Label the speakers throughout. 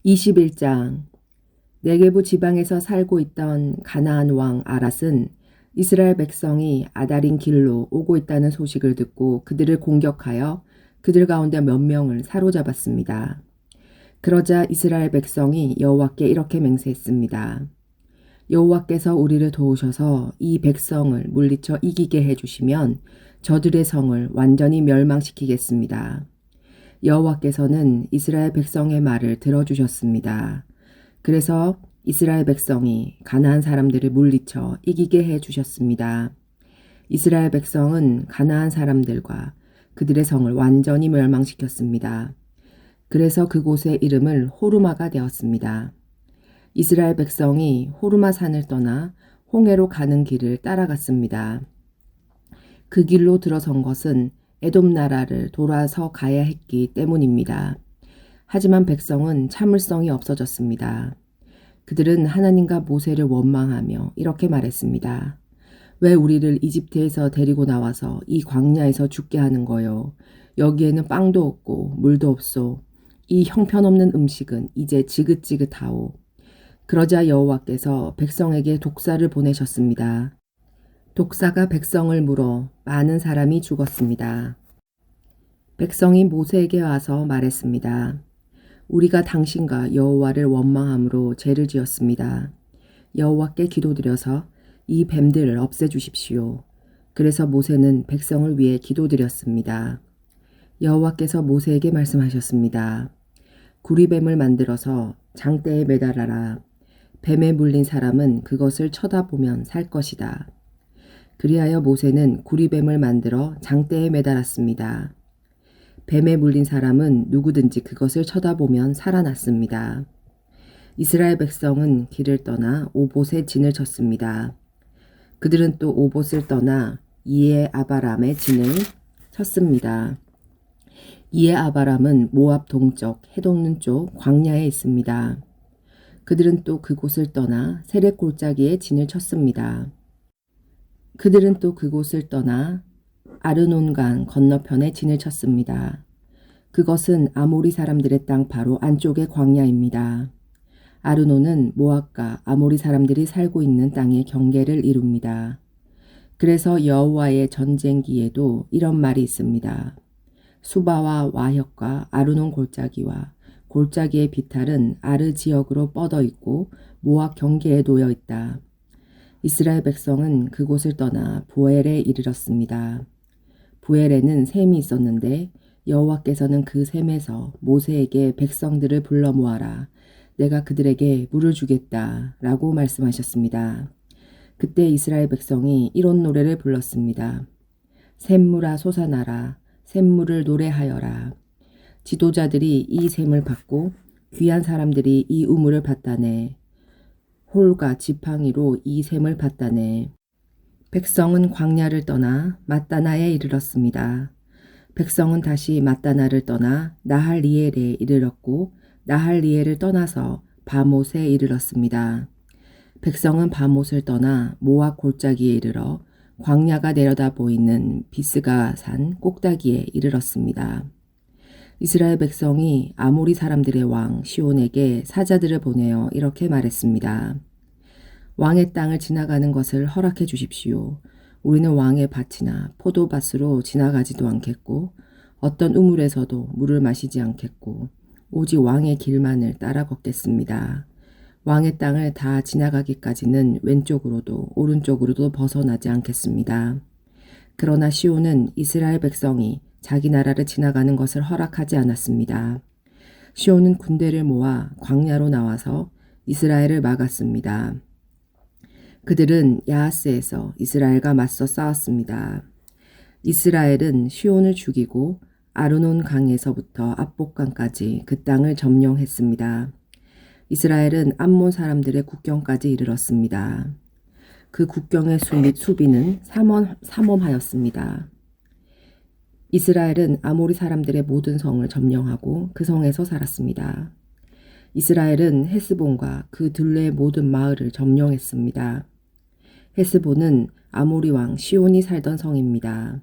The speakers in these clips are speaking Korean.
Speaker 1: 21장. 네게부 지방에서 살고 있던 가나안 왕 아랏은 이스라엘 백성이 아달인 길로 오고 있다는 소식을 듣고 그들을 공격하여 그들 가운데 몇 명을 사로잡았습니다. 그러자 이스라엘 백성이 여호와께 이렇게 맹세했습니다. 여호와께서 우리를 도우셔서 이 백성을 물리쳐 이기게 해주시면 저들의 성을 완전히 멸망시키겠습니다. 여호와께서는 이스라엘 백성의 말을 들어주셨습니다. 그래서 이스라엘 백성이 가나안 사람들을 물리쳐 이기게 해주셨습니다. 이스라엘 백성은 가나안 사람들과 그들의 성을 완전히 멸망시켰습니다. 그래서 그곳의 이름을 호르마가 되었습니다. 이스라엘 백성이 호르마 산을 떠나 홍해로 가는 길을 따라갔습니다. 그 길로 들어선 것은 에돔 나라를 돌아서 가야 했기 때문입니다. 하지만 백성은 참을성이 없어졌습니다. 그들은 하나님과 모세를 원망하며 이렇게 말했습니다. 왜 우리를 이집트에서 데리고 나와서 이 광야에서 죽게 하는 거요? 여기에는 빵도 없고 물도 없소. 이 형편없는 음식은 이제 지긋지긋하오. 그러자 여호와께서 백성에게 독사를 보내셨습니다. 독사가 백성을 물어 많은 사람이 죽었습니다. 백성이 모세에게 와서 말했습니다. 우리가 당신과 여호와를 원망함으로 죄를 지었습니다. 여호와께 기도드려서 이 뱀들을 없애주십시오. 그래서 모세는 백성을 위해 기도드렸습니다. 여호와께서 모세에게 말씀하셨습니다. 구리뱀을 만들어서 장대에 매달아라. 뱀에 물린 사람은 그것을 쳐다보면 살 것이다. 그리하여 모세는 구리뱀을 만들어 장대에 매달았습니다. 뱀에 물린 사람은 누구든지 그것을 쳐다보면 살아났습니다. 이스라엘 백성은 길을 떠나 오봇에 진을 쳤습니다. 그들은 또 오봇을 떠나 이에 아바람에 진을 쳤습니다. 이에 아바람은 모압 동쪽 해돋는 쪽 광야에 있습니다. 그들은 또 그곳을 떠나 세렛 골짜기에 진을 쳤습니다. 그들은 또 그곳을 떠나 아르논강 건너편에 진을 쳤습니다. 그것은 아모리 사람들의 땅 바로 안쪽의 광야입니다. 아르논은 모압과 아모리 사람들이 살고 있는 땅의 경계를 이룹니다. 그래서 여호와의 전쟁기에도 이런 말이 있습니다. 수바와 와혁과 아르논 골짜기와 골짜기의 비탈은 아르 지역으로 뻗어 있고 모압 경계에 놓여 있다. 이스라엘 백성은 그곳을 떠나 부엘에 이르렀습니다. 부엘에는 샘이 있었는데 여호와께서는 그 샘에서 모세에게 백성들을 불러 모아라. 내가 그들에게 물을 주겠다 라고 말씀하셨습니다. 그때 이스라엘 백성이 이런 노래를 불렀습니다. 샘물아 솟아나라. 샘물을 노래하여라. 지도자들이 이 샘을 받고 귀한 사람들이 이 우물을 받다네. 홀과 지팡이로 이 샘을 받다네. 백성은 광야를 떠나 mat다나에 이르렀습니다. 백성은 다시 mat다나를 떠나 나할리엘에 이르렀고 나할리엘을 떠나서 바못에 이르렀습니다. 백성은 바못을 떠나 모압 골짜기에 이르러 광야가 내려다 보이는 비스가 산 꼭다기에 이르렀습니다. 이스라엘 백성이 아모리 사람들의 왕 시온에게 사자들을 보내어 이렇게 말했습니다. 왕의 땅을 지나가는 것을 허락해 주십시오. 우리는 왕의 밭이나 포도밭으로 지나가지도 않겠고 어떤 우물에서도 물을 마시지 않겠고 오직 왕의 길만을 따라 걷겠습니다. 왕의 땅을 다 지나가기까지는 왼쪽으로도 오른쪽으로도 벗어나지 않겠습니다. 그러나 시온은 이스라엘 백성이 자기 나라를 지나가는 것을 허락하지 않았습니다. 시온은 군대를 모아 광야로 나와서 이스라엘을 막았습니다. 그들은 야하스에서 이스라엘과 맞서 싸웠습니다. 이스라엘은 시온을 죽이고 아르논 강에서부터 압복강까지 그 땅을 점령했습니다. 이스라엘은 암몬 사람들의 국경까지 이르렀습니다. 그 국경의 수 및 수비는 삼엄하였습니다. 이스라엘은 아모리 사람들의 모든 성을 점령하고 그 성에서 살았습니다. 이스라엘은 헤스본과 그 둘레의 모든 마을을 점령했습니다. 헤스본은 아모리 왕 시온이 살던 성입니다.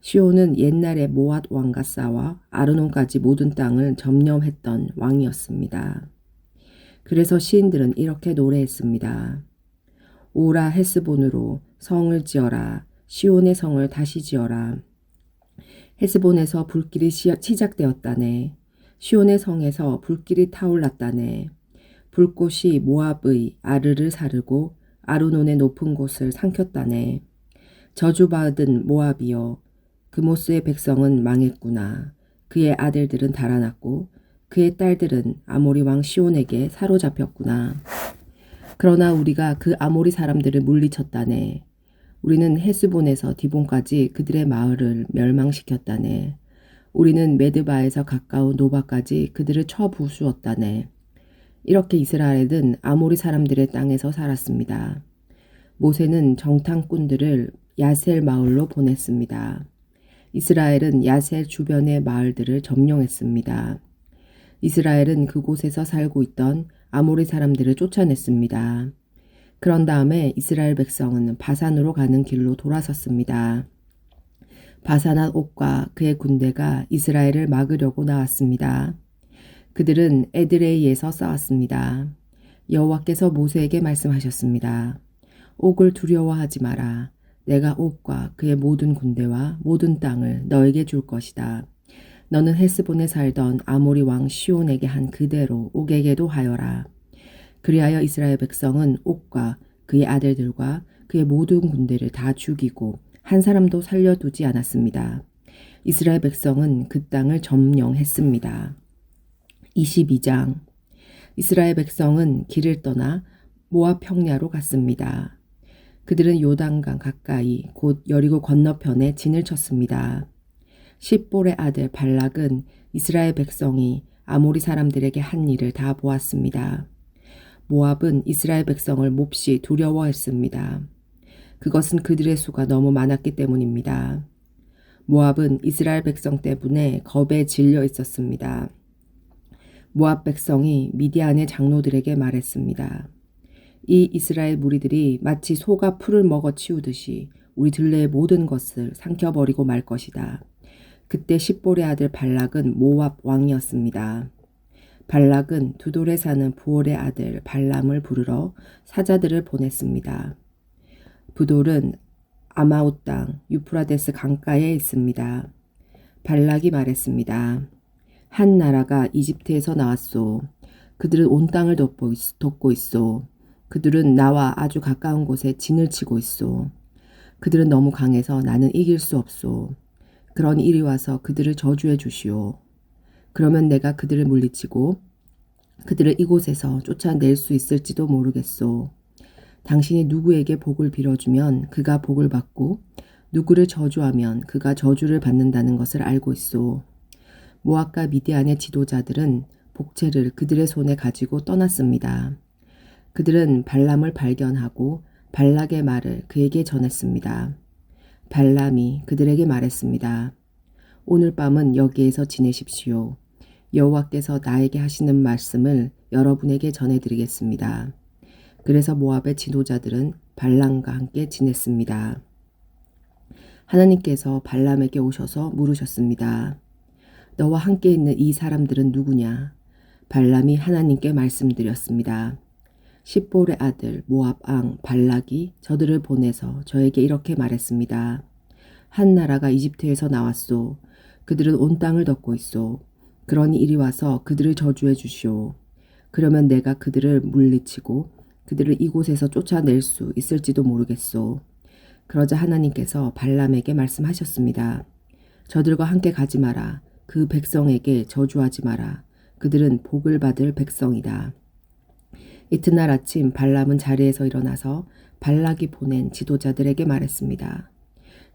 Speaker 1: 시온은 옛날에 모압 왕과 싸워 아르논까지 모든 땅을 점령했던 왕이었습니다. 그래서 시인들은 이렇게 노래했습니다. 오라 헤스본으로 성을 지어라. 시온의 성을 다시 지어라. 헤스본에서 불길이 시작되었다네. 시온의 성에서 불길이 타올랐다네. 불꽃이 모압의 아르를 사르고 아르논의 높은 곳을 삼켰다네. 저주받은 모압이여, 그모스의 백성은 망했구나. 그의 아들들은 달아났고 그의 딸들은 아모리 왕 시온에게 사로잡혔구나. 그러나 우리가 그 아모리 사람들을 물리쳤다네. 우리는 헤스본에서 디본까지 그들의 마을을 멸망시켰다네. 우리는 메드바에서 가까운 노바까지 그들을 쳐부수었다네. 이렇게 이스라엘은 아모리 사람들의 땅에서 살았습니다. 모세는 정탐꾼들을 야셀 마을로 보냈습니다. 이스라엘은 야셀 주변의 마을들을 점령했습니다. 이스라엘은 그곳에서 살고 있던 아모리 사람들을 쫓아냈습니다. 그런 다음에 이스라엘 백성은 바산으로 가는 길로 돌아섰습니다. 바산한 옥과 그의 군대가 이스라엘을 막으려고 나왔습니다. 그들은 에드레이에서 싸웠습니다. 여호와께서 모세에게 말씀하셨습니다. 옥을 두려워하지 마라. 내가 옥과 그의 모든 군대와 모든 땅을 너에게 줄 것이다. 너는 헤스본에 살던 아모리 왕 시온에게 한 그대로 옥에게도 하여라. 그리하여 이스라엘 백성은 옥과 그의 아들들과 그의 모든 군대를 다 죽이고 한 사람도 살려두지 않았습니다. 이스라엘 백성은 그 땅을 점령했습니다. 22장. 이스라엘 백성은 길을 떠나 모압 평야로 갔습니다. 그들은 요단강 가까이 곧 여리고 건너편에 진을 쳤습니다. 십볼의 아들 발락은 이스라엘 백성이 아모리 사람들에게 한 일을 다 보았습니다. 모압은 이스라엘 백성을 몹시 두려워했습니다. 그것은 그들의 수가 너무 많았기 때문입니다. 모압은 이스라엘 백성 때문에 겁에 질려 있었습니다. 모압 백성이 미디안의 장로들에게 말했습니다. 이 이스라엘 무리들이 마치 소가 풀을 먹어 치우듯이 우리 들레의 모든 것을 삼켜버리고 말 것이다. 그때 십볼의 아들 발락은 모압 왕이었습니다. 발락은 두돌에 사는 부올의 아들 발람을 부르러 사자들을 보냈습니다. 부돌은 아마웃 땅 유프라데스 강가에 있습니다. 발락이 말했습니다. 한 나라가 이집트에서 나왔소. 그들은 온 땅을 덮고 있소. 그들은 나와 아주 가까운 곳에 진을 치고 있소. 그들은 너무 강해서 나는 이길 수 없소. 그러니 이리 와서 그들을 저주해 주시오. 그러면 내가 그들을 물리치고 그들을 이곳에서 쫓아낼 수 있을지도 모르겠소. 당신이 누구에게 복을 빌어주면 그가 복을 받고 누구를 저주하면 그가 저주를 받는다는 것을 알고 있소. 모압과 미디안의 지도자들은 복채를 그들의 손에 가지고 떠났습니다. 그들은 발람을 발견하고 발락의 말을 그에게 전했습니다. 발람이 그들에게 말했습니다. 오늘 밤은 여기에서 지내십시오. 여호와께서 나에게 하시는 말씀을 여러분에게 전해드리겠습니다. 그래서 모압의 지도자들은 발람과 함께 지냈습니다. 하나님께서 발람에게 오셔서 물으셨습니다. 너와 함께 있는 이 사람들은 누구냐? 발람이 하나님께 말씀드렸습니다. 십볼의 아들 모압 왕 발락이 저들을 보내서 저에게 이렇게 말했습니다. 한 나라가 이집트에서 나왔소. 그들은 온 땅을 덮고 있소. 그러니 이리 와서 그들을 저주해 주시오. 그러면 내가 그들을 물리치고 그들을 이곳에서 쫓아낼 수 있을지도 모르겠소. 그러자 하나님께서 발람에게 말씀하셨습니다. 저들과 함께 가지 마라. 그 백성에게 저주하지 마라. 그들은 복을 받을 백성이다. 이튿날 아침 발람은 자리에서 일어나서 발락이 보낸 지도자들에게 말했습니다.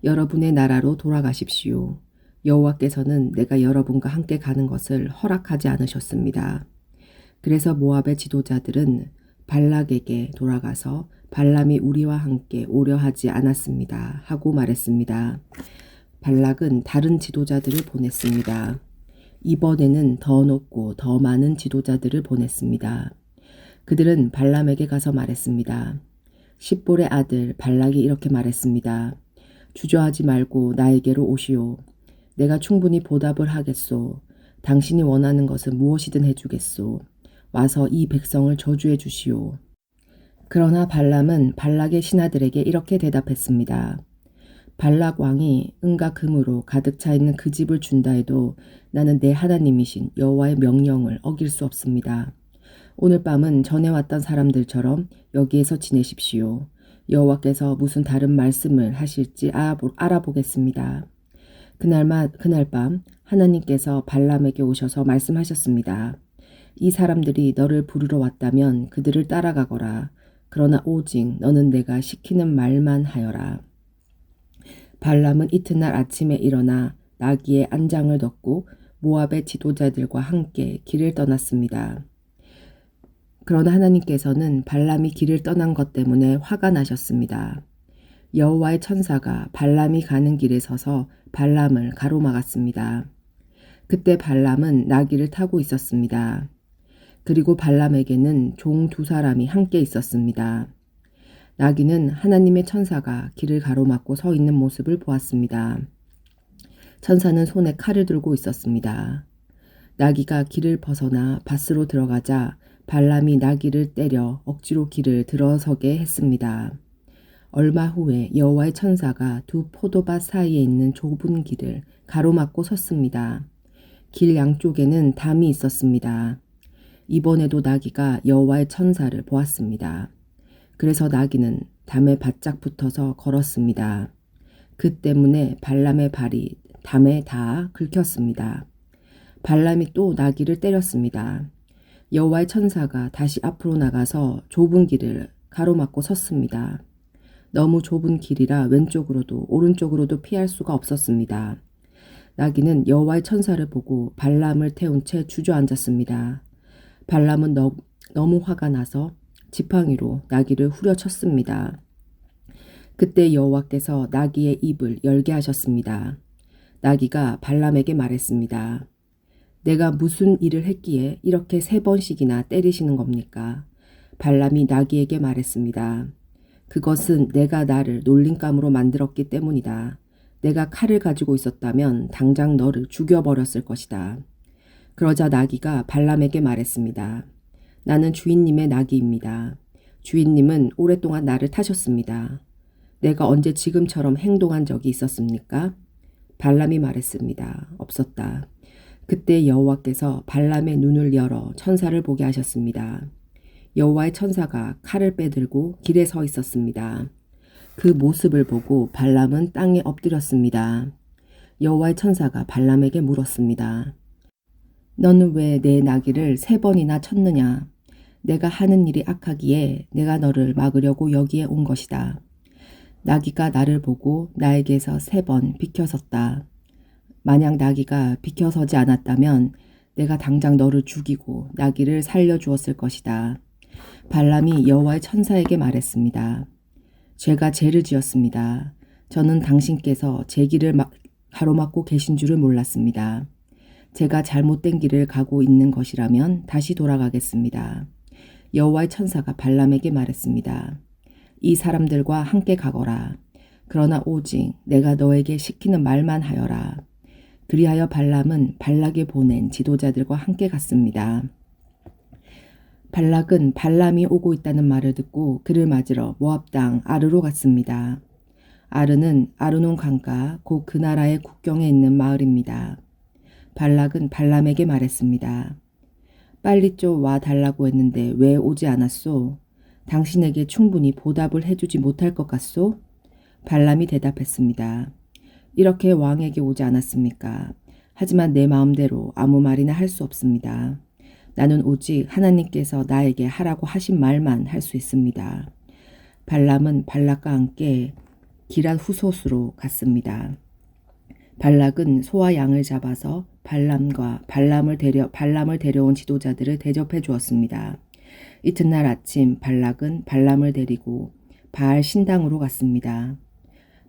Speaker 1: 여러분의 나라로 돌아가십시오. 여호와께서는 내가 여러분과 함께 가는 것을 허락하지 않으셨습니다. 그래서 모압의 지도자들은 발락에게 돌아가서 발람이 우리와 함께 오려 하지 않았습니다. 하고 말했습니다. 발락은 다른 지도자들을 보냈습니다. 이번에는 더 높고 더 많은 지도자들을 보냈습니다. 그들은 발람에게 가서 말했습니다. 십볼의 아들 발락이 이렇게 말했습니다. 주저하지 말고 나에게로 오시오. 내가 충분히 보답을 하겠소. 당신이 원하는 것은 무엇이든 해주겠소. 와서 이 백성을 저주해 주시오. 그러나 발람은 발락의 신하들에게 이렇게 대답했습니다. 발락 왕이 은과 금으로 가득 차 있는 그 집을 준다 해도 나는 내 하나님이신 여호와의 명령을 어길 수 없습니다. 오늘 밤은 전에 왔던 사람들처럼 여기에서 지내십시오. 여호와께서 무슨 다른 말씀을 하실지 알아보겠습니다. 그날 밤 하나님께서 발람에게 오셔서 말씀하셨습니다. 이 사람들이 너를 부르러 왔다면 그들을 따라가거라. 그러나 오직 너는 내가 시키는 말만 하여라. 발람은 이튿날 아침에 일어나 나귀에 안장을 덮고 모압의 지도자들과 함께 길을 떠났습니다. 그러나 하나님께서는 발람이 길을 떠난 것 때문에 화가 나셨습니다. 여호와의 천사가 발람이 가는 길에 서서 발람을 가로막았습니다. 그때 발람은 나귀를 타고 있었습니다. 그리고 발람에게는 종 2사람이 함께 있었습니다. 나귀는 하나님의 천사가 길을 가로막고 서 있는 모습을 보았습니다. 천사는 손에 칼을 들고 있었습니다. 나귀가 길을 벗어나 밭으로 들어가자 발람이 나귀를 때려 억지로 길을 들어서게 했습니다. 얼마 후에 여호와의 천사가 2 포도밭 사이에 있는 좁은 길을 가로막고 섰습니다. 길 양쪽에는 담이 있었습니다. 이번에도 나귀가 여호와의 천사를 보았습니다. 그래서 나귀는 담에 바짝 붙어서 걸었습니다. 그 때문에 발람의 발이 담에 다 긁혔습니다. 발람이 또 나귀를 때렸습니다. 여호와의 천사가 다시 앞으로 나가서 좁은 길을 가로막고 섰습니다. 너무 좁은 길이라 왼쪽으로도 오른쪽으로도 피할 수가 없었습니다. 나귀는 여호와의 천사를 보고 발람을 태운 채 주저앉았습니다. 발람은 너무 화가 나서 지팡이로 나귀를 후려쳤습니다. 그때 여호와께서 나귀의 입을 열게 하셨습니다. 나귀가 발람에게 말했습니다. 내가 무슨 일을 했기에 이렇게 3번씩이나 때리시는 겁니까? 발람이 나귀에게 말했습니다. 그것은 내가 나를 놀림감으로 만들었기 때문이다. 내가 칼을 가지고 있었다면 당장 너를 죽여버렸을 것이다. 그러자 나귀가 발람에게 말했습니다. 나는 주인님의 나귀입니다. 주인님은 오랫동안 나를 타셨습니다. 내가 언제 지금처럼 행동한 적이 있었습니까? 발람이 말했습니다. 없었다. 그때 여호와께서 발람의 눈을 열어 천사를 보게 하셨습니다. 여호와의 천사가 칼을 빼들고 길에 서 있었습니다. 그 모습을 보고 발람은 땅에 엎드렸습니다. 여호와의 천사가 발람에게 물었습니다. 너는 왜 내 나귀를 3번이나 쳤느냐? 내가 하는 일이 악하기에 내가 너를 막으려고 여기에 온 것이다. 나귀가 나를 보고 나에게서 3번 비켜섰다. 만약 나귀가 비켜서지 않았다면 내가 당장 너를 죽이고 나귀를 살려주었을 것이다. 발람이 여호와의 천사에게 말했습니다. 제가 죄를 지었습니다. 저는 당신께서 제 길을 가로막고 계신 줄을 몰랐습니다. 제가 잘못된 길을 가고 있는 것이라면 다시 돌아가겠습니다. 여호와의 천사가 발람에게 말했습니다. 이 사람들과 함께 가거라. 그러나 오직 내가 너에게 시키는 말만 하여라. 그리하여 발람은 발락이 보낸 지도자들과 함께 갔습니다. 발락은 발람이 오고 있다는 말을 듣고 그를 맞으러 모압 땅 아르로 갔습니다. 아르는 아르논 강가 곧 그 나라의 국경에 있는 마을입니다. 발락은 발람에게 말했습니다. 빨리 좀 와 달라고 했는데 왜 오지 않았소? 당신에게 충분히 보답을 해주지 못할 것 같소? 발람이 대답했습니다. 이렇게 왕에게 오지 않았습니까? 하지만 내 마음대로 아무 말이나 할 수 없습니다. 나는 오직 하나님께서 나에게 하라고 하신 말만 할 수 있습니다. 발람은 발락과 함께 기랏 후솥으로 갔습니다. 발락은 소와 양을 잡아서 발람을 데려온 지도자들을 대접해 주었습니다. 이튿날 아침 발락은 발람을 데리고 바알 신당으로 갔습니다.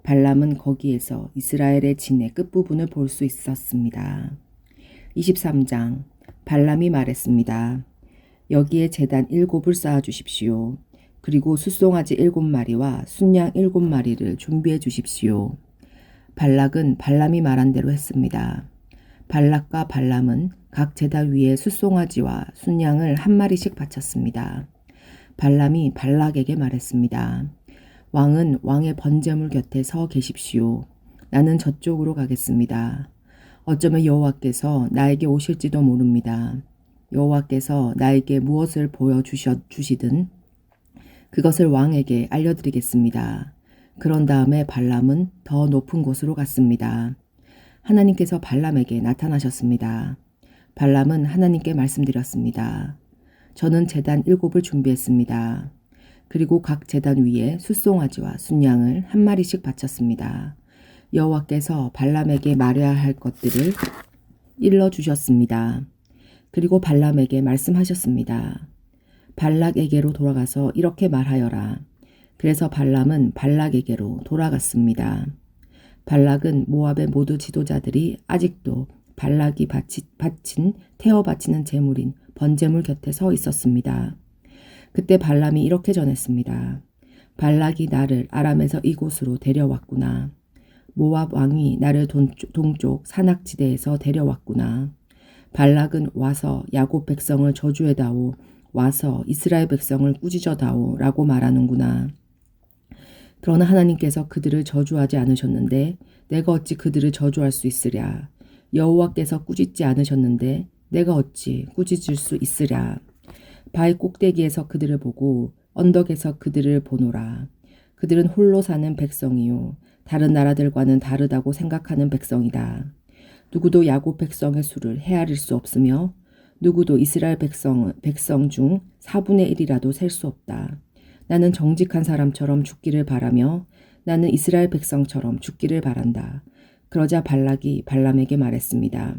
Speaker 1: 발람은 거기에서 이스라엘의 진의 끝부분을 볼 수 있었습니다. 23장 발람이 말했습니다. 여기에 제단 7을 쌓아 주십시오. 그리고 숫송아지 7마리와 순양 7마리를 준비해 주십시오. 발락은 발람이 말한 대로 했습니다. 발락과 발람은 각 제단 위에 숫송아지와 순양을 한 마리씩 바쳤습니다. 발람이 발락에게 말했습니다. 왕은 왕의 번제물 곁에 서 계십시오. 나는 저쪽으로 가겠습니다. 어쩌면 여호와께서 나에게 오실지도 모릅니다. 여호와께서 나에게 무엇을 보여주시든 그것을 왕에게 알려드리겠습니다. 그런 다음에 발람은 더 높은 곳으로 갔습니다. 하나님께서 발람에게 나타나셨습니다. 발람은 하나님께 말씀드렸습니다. 저는 제단 7을 준비했습니다. 그리고 각 제단 위에 숫송아지와 순양을 한 마리씩 바쳤습니다. 여호와께서 발람에게 말해야 할 것들을 일러주셨습니다. 그리고 발람에게 말씀하셨습니다. 발락에게로 돌아가서 이렇게 말하여라. 그래서 발람은 발락에게로 돌아갔습니다. 발락은 모압의 모두 지도자들이 아직도 발락이 태워 바치는 제물인 번제물 곁에 서 있었습니다. 그때 발람이 이렇게 전했습니다. 발락이 나를 아람에서 이곳으로 데려왔구나. 모압 왕이 나를 동쪽 산악지대에서 데려왔구나. 발락은 와서 야곱 백성을 저주해다오. 와서 이스라엘 백성을 꾸짖어다오 라고 말하는구나. 그러나 하나님께서 그들을 저주하지 않으셨는데 내가 어찌 그들을 저주할 수 있으랴. 여호와께서 꾸짖지 않으셨는데 내가 어찌 꾸짖을 수 있으랴. 바위 꼭대기에서 그들을 보고 언덕에서 그들을 보노라. 그들은 홀로 사는 백성이요 다른 나라들과는 다르다고 생각하는 백성이다. 누구도 야곱 백성의 수를 헤아릴 수 없으며 누구도 이스라엘 백성 중 4분의 1이라도 셀 수 없다. 나는 정직한 사람처럼 죽기를 바라며 나는 이스라엘 백성처럼 죽기를 바란다. 그러자 발락이 발람에게 말했습니다.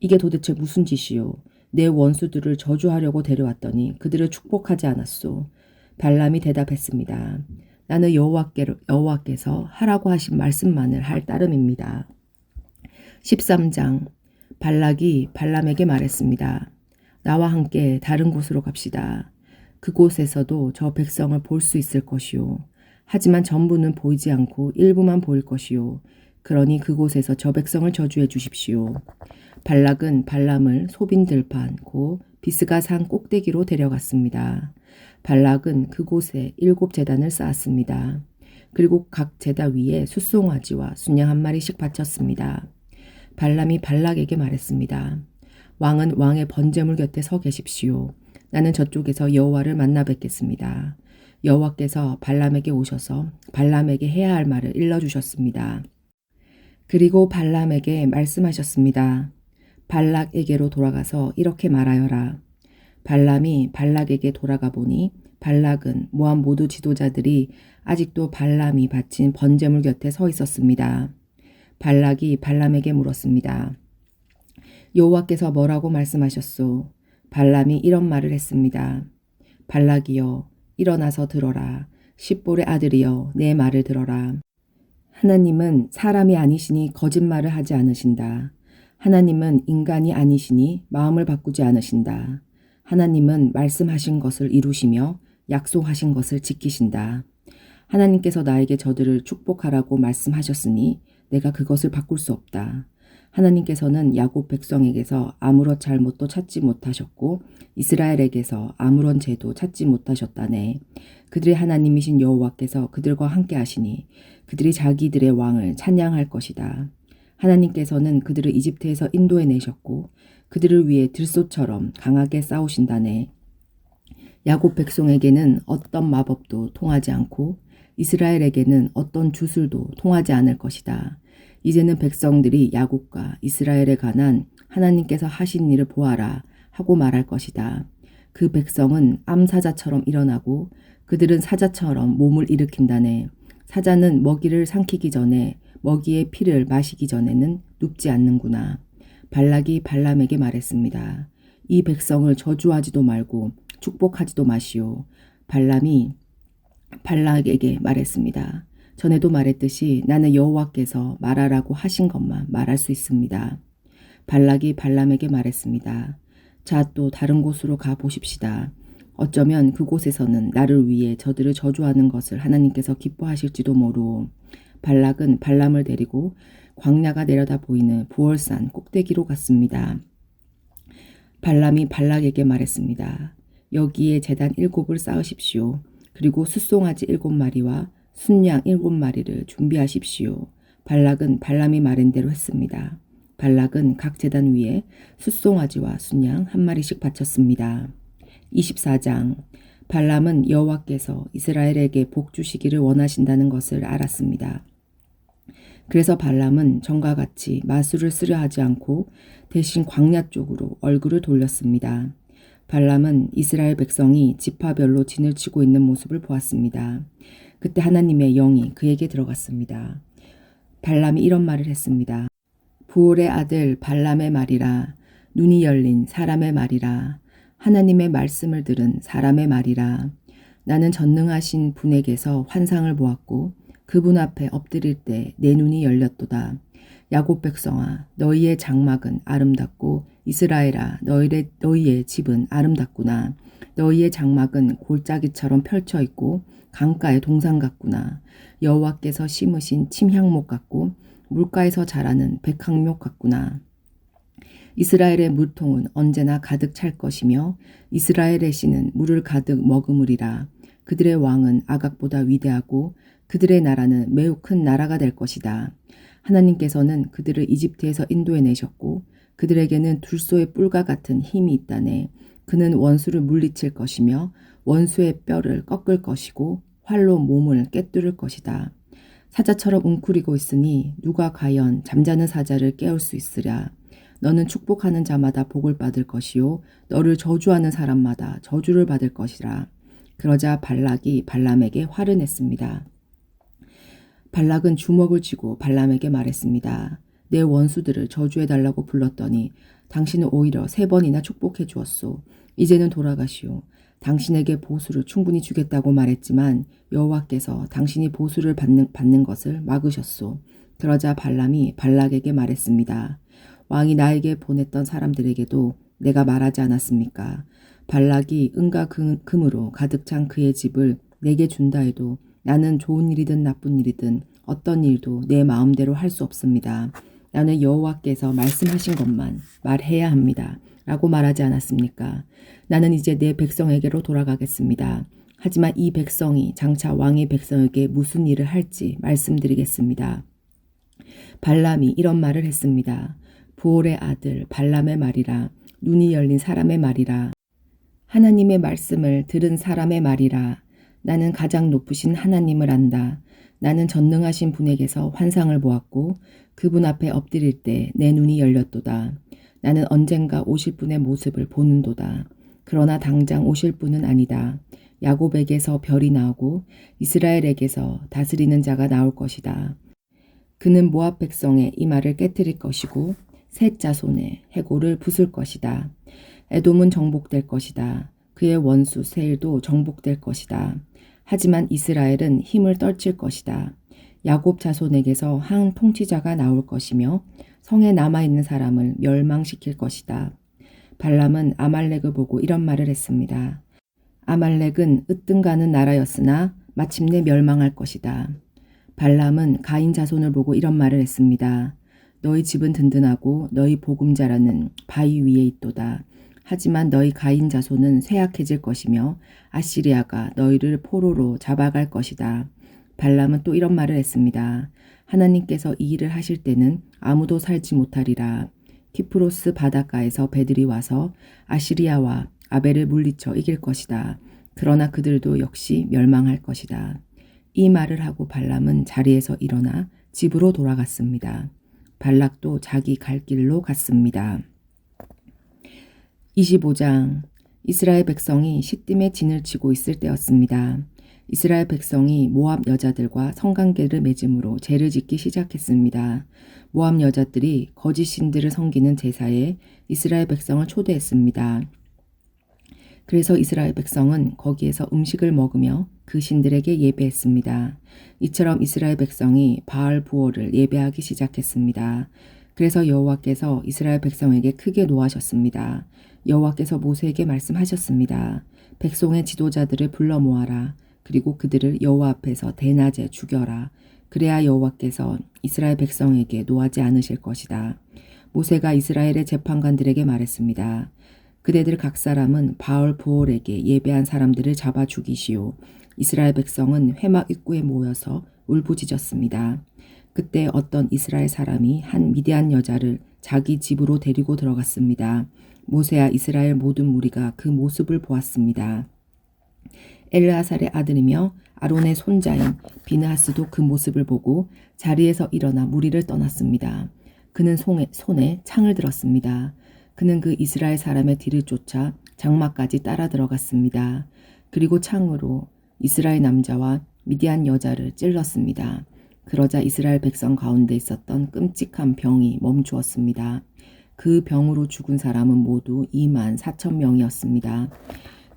Speaker 1: 이게 도대체 무슨 짓이요? 내 원수들을 저주하려고 데려왔더니 그들을 축복하지 않았소. 발람이 대답했습니다. 나는 여호와께서 하라고 하신 말씀만을 할 따름입니다. 13장 발락이 발람에게 말했습니다. 나와 함께 다른 곳으로 갑시다. 그곳에서도 저 백성을 볼 수 있을 것이요. 하지만 전부는 보이지 않고 일부만 보일 것이요. 그러니 그곳에서 저 백성을 저주해 주십시오. 발락은 발람을 소빈 들판 고 비스가 산 꼭대기로 데려갔습니다. 발락은 그곳에 7 제단을 쌓았습니다. 그리고 각 제단 위에 숫송아지와 순양 한 마리씩 바쳤습니다. 발람이 발락에게 말했습니다. 왕은 왕의 번제물 곁에 서 계십시오. 나는 저쪽에서 여호와를 만나 뵙겠습니다. 여호와께서 발람에게 오셔서 발람에게 해야 할 말을 일러주셨습니다. 그리고 발람에게 말씀하셨습니다. 발락에게로 돌아가서 이렇게 말하여라. 발람이 발락에게 돌아가 보니 발락은 모압 모두 지도자들이 아직도 발람이 바친 번제물 곁에 서 있었습니다. 발락이 발람에게 물었습니다. 여호와께서 뭐라고 말씀하셨소? 발람이 이런 말을 했습니다. 발락이여 일어나서 들어라. 십볼의 아들이여 내 말을 들어라. 하나님은 사람이 아니시니 거짓말을 하지 않으신다. 하나님은 인간이 아니시니 마음을 바꾸지 않으신다. 하나님은 말씀하신 것을 이루시며 약속하신 것을 지키신다. 하나님께서 나에게 저들을 축복하라고 말씀하셨으니 내가 그것을 바꿀 수 없다. 하나님께서는 야곱 백성에게서 아무런 잘못도 찾지 못하셨고 이스라엘에게서 아무런 죄도 찾지 못하셨다네. 그들의 하나님이신 여호와께서 그들과 함께 하시니 그들이 자기들의 왕을 찬양할 것이다. 하나님께서는 그들을 이집트에서 인도해 내셨고 그들을 위해 들소처럼 강하게 싸우신다네. 야곱 백성에게는 어떤 마법도 통하지 않고 이스라엘에게는 어떤 주술도 통하지 않을 것이다. 이제는 백성들이 야곱과 이스라엘에 관한 하나님께서 하신 일을 보아라 하고 말할 것이다. 그 백성은 암사자처럼 일어나고 그들은 사자처럼 몸을 일으킨다네. 사자는 먹이를 삼키기 전에 먹이의 피를 마시기 전에는 눕지 않는구나. 발락이 발람에게 말했습니다. 이 백성을 저주하지도 말고 축복하지도 마시오. 발람이 발락에게 말했습니다. 전에도 말했듯이 나는 여호와께서 말하라고 하신 것만 말할 수 있습니다. 발락이 발람에게 말했습니다. 자, 또 다른 곳으로 가 보십시다. 어쩌면 그곳에서는 나를 위해 저들을 저주하는 것을 하나님께서 기뻐하실지도 모르오. 발락은 발람을 데리고 광야가 내려다 보이는 부월산 꼭대기로 갔습니다. 발람이 발락에게 말했습니다. 여기에 제단 7을 쌓으십시오. 그리고 숫송아지 7마리와 순양 7마리를 준비하십시오. 발락은 발람이 말한 대로 했습니다. 발락은 각 제단 위에 숫송아지와 순양 1마리씩 바쳤습니다. 24장 발람은 여호와께서 이스라엘에게 복 주시기를 원하신다는 것을 알았습니다. 그래서 발람은 전과 같이 마술을 쓰려 하지 않고 대신 광야 쪽으로 얼굴을 돌렸습니다. 발람은 이스라엘 백성이 지파별로 진을 치고 있는 모습을 보았습니다. 그때 하나님의 영이 그에게 들어갔습니다. 발람이 이런 말을 했습니다. 부올의 아들 발람의 말이라. 눈이 열린 사람의 말이라. 하나님의 말씀을 들은 사람의 말이라. 나는 전능하신 분에게서 환상을 보았고 그분 앞에 엎드릴 때 내 눈이 열렸도다. 야곱 백성아, 너희의 장막은 아름답고 이스라엘아, 너희의 집은 아름답구나. 너희의 장막은 골짜기처럼 펼쳐 있고 강가의 동산 같구나. 여호와께서 심으신 침향목 같고 물가에서 자라는 백향목 같구나. 이스라엘의 물통은 언제나 가득 찰 것이며 이스라엘의 씨는 물을 가득 머금으리라. 그들의 왕은 아각보다 위대하고 그들의 나라는 매우 큰 나라가 될 것이다. 하나님께서는 그들을 이집트에서 인도해 내셨고 그들에게는 둘소의 뿔과 같은 힘이 있다네. 그는 원수를 물리칠 것이며 원수의 뼈를 꺾을 것이고 활로 몸을 꿰뚫을 것이다. 사자처럼 웅크리고 있으니 누가 과연 잠자는 사자를 깨울 수 있으랴. 너는 축복하는 자마다 복을 받을 것이요 너를 저주하는 사람마다 저주를 받을 것이라. 그러자 발락이 발람에게 화를 냈습니다. 발락은 주먹을 쥐고 발람에게 말했습니다. 내 원수들을 저주해달라고 불렀더니 당신은 오히려 3번이나 축복해 주었소. 이제는 돌아가시오. 당신에게 보수를 충분히 주겠다고 말했지만 여호와께서 당신이 보수를 받는 것을 막으셨소. 그러자 발람이 발락에게 말했습니다. 왕이 나에게 보냈던 사람들에게도 내가 말하지 않았습니까? 발락이 은과 금으로 가득 찬 그의 집을 내게 준다 해도 나는 좋은 일이든 나쁜 일이든 어떤 일도 내 마음대로 할 수 없습니다. 나는 여호와께서 말씀하신 것만 말해야 합니다. 라고 말하지 않았습니까? 나는 이제 내 백성에게로 돌아가겠습니다. 하지만 이 백성이 장차 왕의 백성에게 무슨 일을 할지 말씀드리겠습니다. 발람이 이런 말을 했습니다. 부올의 아들 발람의 말이라. 눈이 열린 사람의 말이라. 하나님의 말씀을 들은 사람의 말이라. 나는 가장 높으신 하나님을 안다. 나는 전능하신 분에게서 환상을 보았고 그분 앞에 엎드릴 때 내 눈이 열렸도다. 나는 언젠가 오실 분의 모습을 보는도다. 그러나 당장 오실 분은 아니다. 야곱에게서 별이 나오고 이스라엘에게서 다스리는 자가 나올 것이다. 그는 모압 백성의 이마를 깨뜨릴 것이고 셋 자손의 해골을 부술 것이다. 에돔은 정복될 것이다. 그의 원수 세일도 정복될 것이다. 하지만 이스라엘은 힘을 떨칠 것이다. 야곱 자손에게서 한 통치자가 나올 것이며 성에 남아있는 사람을 멸망시킬 것이다. 발람은 아말렉을 보고 이런 말을 했습니다. 아말렉은 으뜸가는 나라였으나 마침내 멸망할 것이다. 발람은 가인 자손을 보고 이런 말을 했습니다. 너희 집은 든든하고 너희 보금자라는 바위 위에 있도다. 하지만 너희 가인 자손은 쇠약해질 것이며 아시리아가 너희를 포로로 잡아갈 것이다. 발람은 또 이런 말을 했습니다. 하나님께서 이 일을 하실 때는 아무도 살지 못하리라. 키프로스 바닷가에서 배들이 와서 아시리아와 아벨을 물리쳐 이길 것이다. 그러나 그들도 역시 멸망할 것이다. 이 말을 하고 발람은 자리에서 일어나 집으로 돌아갔습니다. 발락도 자기 갈 길로 갔습니다. 25장 이스라엘 백성이 시딤에 진을 치고 있을 때였습니다. 이스라엘 백성이 모압 여자들과 성관계를 맺음으로 죄를 짓기 시작했습니다. 모압 여자들이 거짓 신들을 섬기는 제사에 이스라엘 백성을 초대했습니다. 그래서 이스라엘 백성은 거기에서 음식을 먹으며 그 신들에게 예배했습니다. 이처럼 이스라엘 백성이 바알 부올을 예배하기 시작했습니다. 그래서 여호와께서 이스라엘 백성에게 크게 노하셨습니다. 여호와께서 모세에게 말씀하셨습니다. 백성의 지도자들을 불러 모아라. 그리고 그들을 여호와 앞에서 대낮에 죽여라. 그래야 여호와께서 이스라엘 백성에게 노하지 않으실 것이다. 모세가 이스라엘의 재판관들에게 말했습니다. 그대들 각 사람은 바알 부올에게 예배한 사람들을 잡아 죽이시오. 이스라엘 백성은 회막 입구에 모여서 울부짖었습니다. 그때 어떤 이스라엘 사람이 한 미디안 여자를 자기 집으로 데리고 들어갔습니다. 모세와 이스라엘 모든 무리가 그 모습을 보았습니다. 엘르아살의 아들이며 아론의 손자인 비느하스도 그 모습을 보고 자리에서 일어나 무리를 떠났습니다. 그는 손에 창을 들었습니다. 그는 그 이스라엘 사람의 뒤를 쫓아 장막까지 따라 들어갔습니다. 그리고 창으로 이스라엘 남자와 미디안 여자를 찔렀습니다. 그러자 이스라엘 백성 가운데 있었던 끔찍한 병이 멈추었습니다. 그 병으로 죽은 사람은 모두 24,000명이었습니다.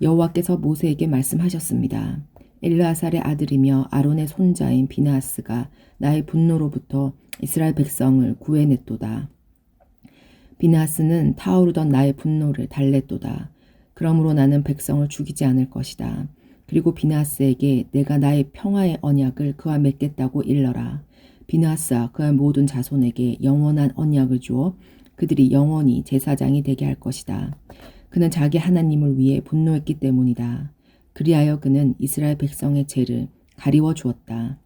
Speaker 1: 여호와께서 모세에게 말씀하셨습니다. 엘르아살의 아들이며 아론의 손자인 비느하스가 나의 분노로부터 이스라엘 백성을 구해냈도다. 비느하스는 타오르던 나의 분노를 달랬도다. 그러므로 나는 백성을 죽이지 않을 것이다. 그리고 비느하스에게 내가 나의 평화의 언약을 그와 맺겠다고 일러라. 비느하스와 그의 모든 자손에게 영원한 언약을 주어 그들이 영원히 제사장이 되게 할 것이다. 그는 자기 하나님을 위해 분노했기 때문이다. 그리하여 그는 이스라엘 백성의 죄를 가리워 주었다.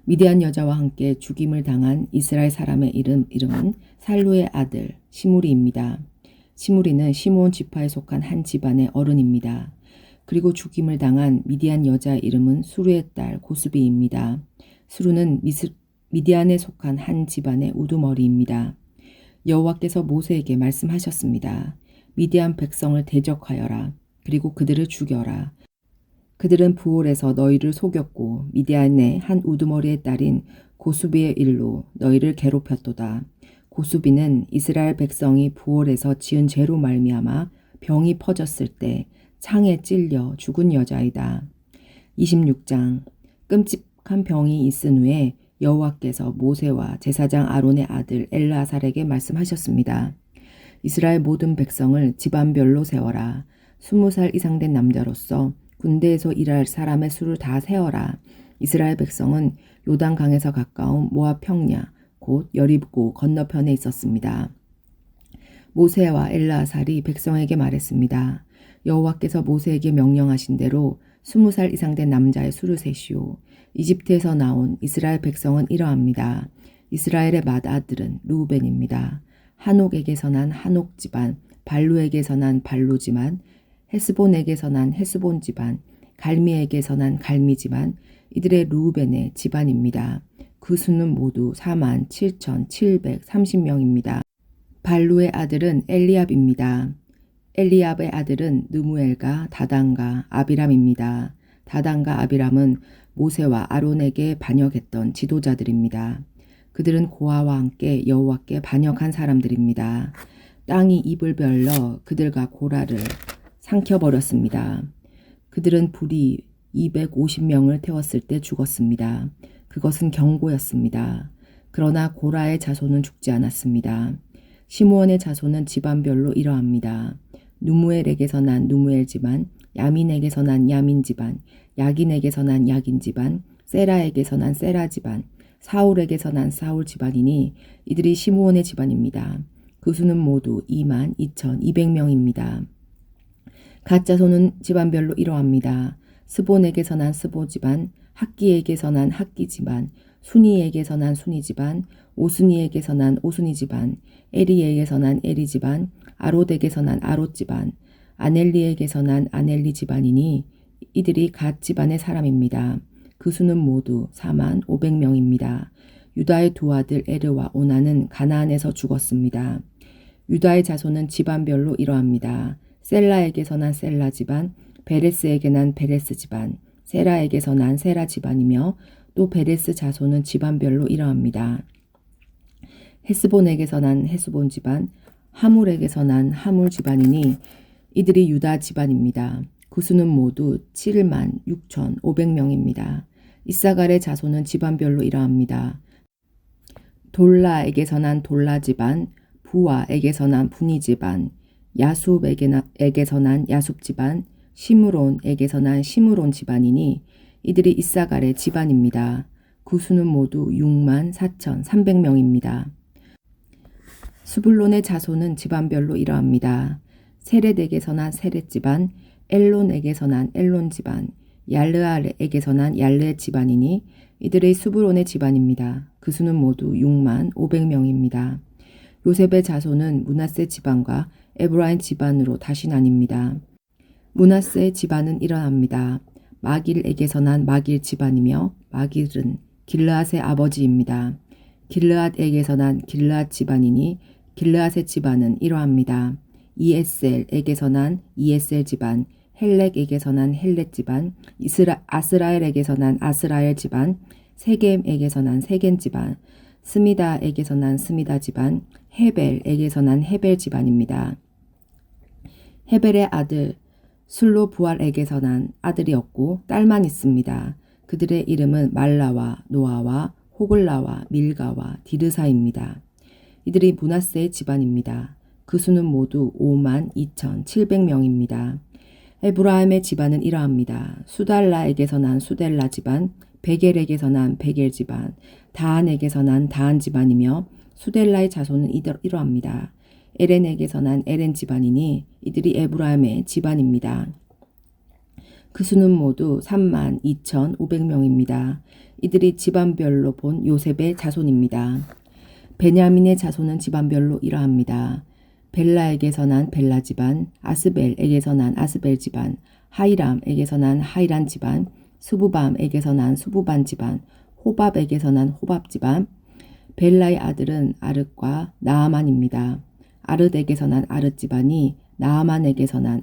Speaker 1: 미디안 여자와 함께 죽임을 당한 이스라엘 사람의 이름은 살루의 아들 시므리입니다. 시므리는 시므온 지파에 속한 한 집안의 어른입니다. 그리고 죽임을 당한 미디안 여자의 이름은 수르의 딸 고스비입니다. 수르는 미디안에 속한 한 집안의 우두머리입니다. 여호와께서 모세에게 말씀하셨습니다. 미디안 백성을 대적하여라. 그리고 그들을 죽여라. 그들은 부올에서 너희를 속였고 미디안의 한 우두머리의 딸인 고수비의 일로 너희를 괴롭혔도다. 고수비는 이스라엘 백성이 부올에서 지은 죄로 말미암아 병이 퍼졌을 때 창에 찔려 죽은 여자이다. 26장 끔찍한 병이 있은 후에 여호와께서 모세와 제사장 아론의 아들 엘르아살에게 말씀하셨습니다. 이스라엘 모든 백성을 집안별로 세워라. 20살 이상 된 남자로서 군대에서 일할 사람의 수를 다 세어라. 이스라엘 백성은 요단강에서 가까운 모압 평야 곧 여리고 건너편에 있었습니다. 모세와 엘르아살이 백성에게 말했습니다. 여호와께서 모세에게 명령하신 대로 20살 이상 된 남자의 수를 세시오. 이집트에서 나온 이스라엘 백성은 이러합니다. 이스라엘의 맏아들은 르우벤입니다. 한옥에게서 난 한옥 집안, 발루에게서 난 발루 집안, 헤스본에게서 난 헤스본 집안, 갈미에게서 난 갈미 집안, 이들의 르우벤의 집안입니다. 그 수는 모두 47,730명입니다. 발루의 아들은 엘리압입니다. 엘리압의 아들은 느무엘과 다단과 아비람입니다. 다단과 아비람은 모세와 아론에게 반역했던 지도자들입니다. 그들은 고아와 함께 여호와께 반역한 사람들입니다. 땅이 입을 벌려 그들과 고라를 삼켜버렸습니다. 그들은 불이 250명을 태웠을 때 죽었습니다. 그것은 경고였습니다. 그러나 고라의 자손은 죽지 않았습니다. 시므온의 자손은 집안별로 이러합니다. 누무엘에게서 난 누무엘 집안, 야민에게서 난 야민 집안, 야긴에게서 난 야긴 집안, 세라에게서 난 세라 집안, 사울에게서 난 사울 집안이니 이들이 시므온의 집안입니다. 그 수는 모두 22,200명입니다. 갓 자손은 집안별로 이러합니다. 스본에게서 난 스보 집안, 학기에게서 난 학기 집안, 순이에게서 난 순이 집안, 오순이에게서 난 오순이 집안, 에리에게서 난 에리 집안, 아롯에게서 난 아롯 집안, 아넬리에게서 난 아넬리 집안이니 이들이 갓 집안의 사람입니다. 그 수는 모두 45,000명입니다. 유다의 두 아들 에르와 오나는 가나안에서 죽었습니다. 유다의 자손은 집안별로 이러합니다. 셀라에게서 난 셀라 집안, 베레스에게 난 베레스 집안, 세라에게서 난 세라 집안이며 또 베레스 자손은 집안별로 이러합니다. 헤스본에게서 난 헤스본 집안, 하물에게서 난 하물 집안이니 이들이 유다 집안입니다. 그 수는 모두 76,500명입니다. 이사갈의 자손은 집안별로 이러합니다. 돌라에게서 난 돌라 집안, 부와에게서 난 부니 집안, 야숲에게서 난 야숲 집안, 시므론에게서 난 시므론 집안이니 이들이 이사갈의 집안입니다. 그 수는 모두 64,300명입니다. 스불론의 자손은 집안별로 이러합니다. 세렛에게서 난 세렛 집안, 엘론에게서 난 엘론 집안, 얄르알에게서 난 얄르의 집안이니 이들의 스불론의 집안입니다. 그 수는 모두 65,000명입니다. 요셉의 자손은 므낫세 집안과 에브라임 집안으로 다시 나뉩니다. 므낫세의 집안은 일어납니다. 마길에게서 난 마길 집안이며 마길은 길르앗의 아버지입니다. 길르앗에게서 난 길르앗 집안이니 길르앗의 집안은 이러합니다. 이에셀에게서 난 이에셀 집안, 헬렉에게서 난 헬렉 집안, 아스라엘에게서 난 아스라엘 집안, 세겜에게서 난 세겜 집안, 스미다에게서 난 스미다 집안, 헤벨에게서 난 헤벨 집안입니다. 헤벨의 아들 슬로부알에게서 난 아들이 없고 딸만 있습니다. 그들의 이름은 말라와 노아와 호글라와 밀가와 디르사입니다. 이들이 므낫세의 집안입니다. 그 수는 모두 52,700명입니다. 에브라임의 집안은 이러합니다. 수달라에게서 난 수델라 집안, 베겔에게서 난 베겔 집안, 다한에게서 난 다한 집안이며 수델라의 자손은 이러합니다. 에렌에게서 난 에렌 집안이니 이들이 에브라임의 집안입니다. 그 수는 모두 32,500명입니다. 이들이 집안별로 본 요셉의 자손입니다. 베냐민의 자손은 집안별로 이러합니다. 벨라에게서 난 벨라 집안, 아스벨에게서 난 아스벨 집안, 하이람에게서 난 하이란 집안, 스부밤에게서 난 스부반 집안, 호밥에게서 난 호밥 집안. 벨라의 아들은 아릇과 나아만입니다. 아릇에게서 난 아릇 집안이 나아만에게서 난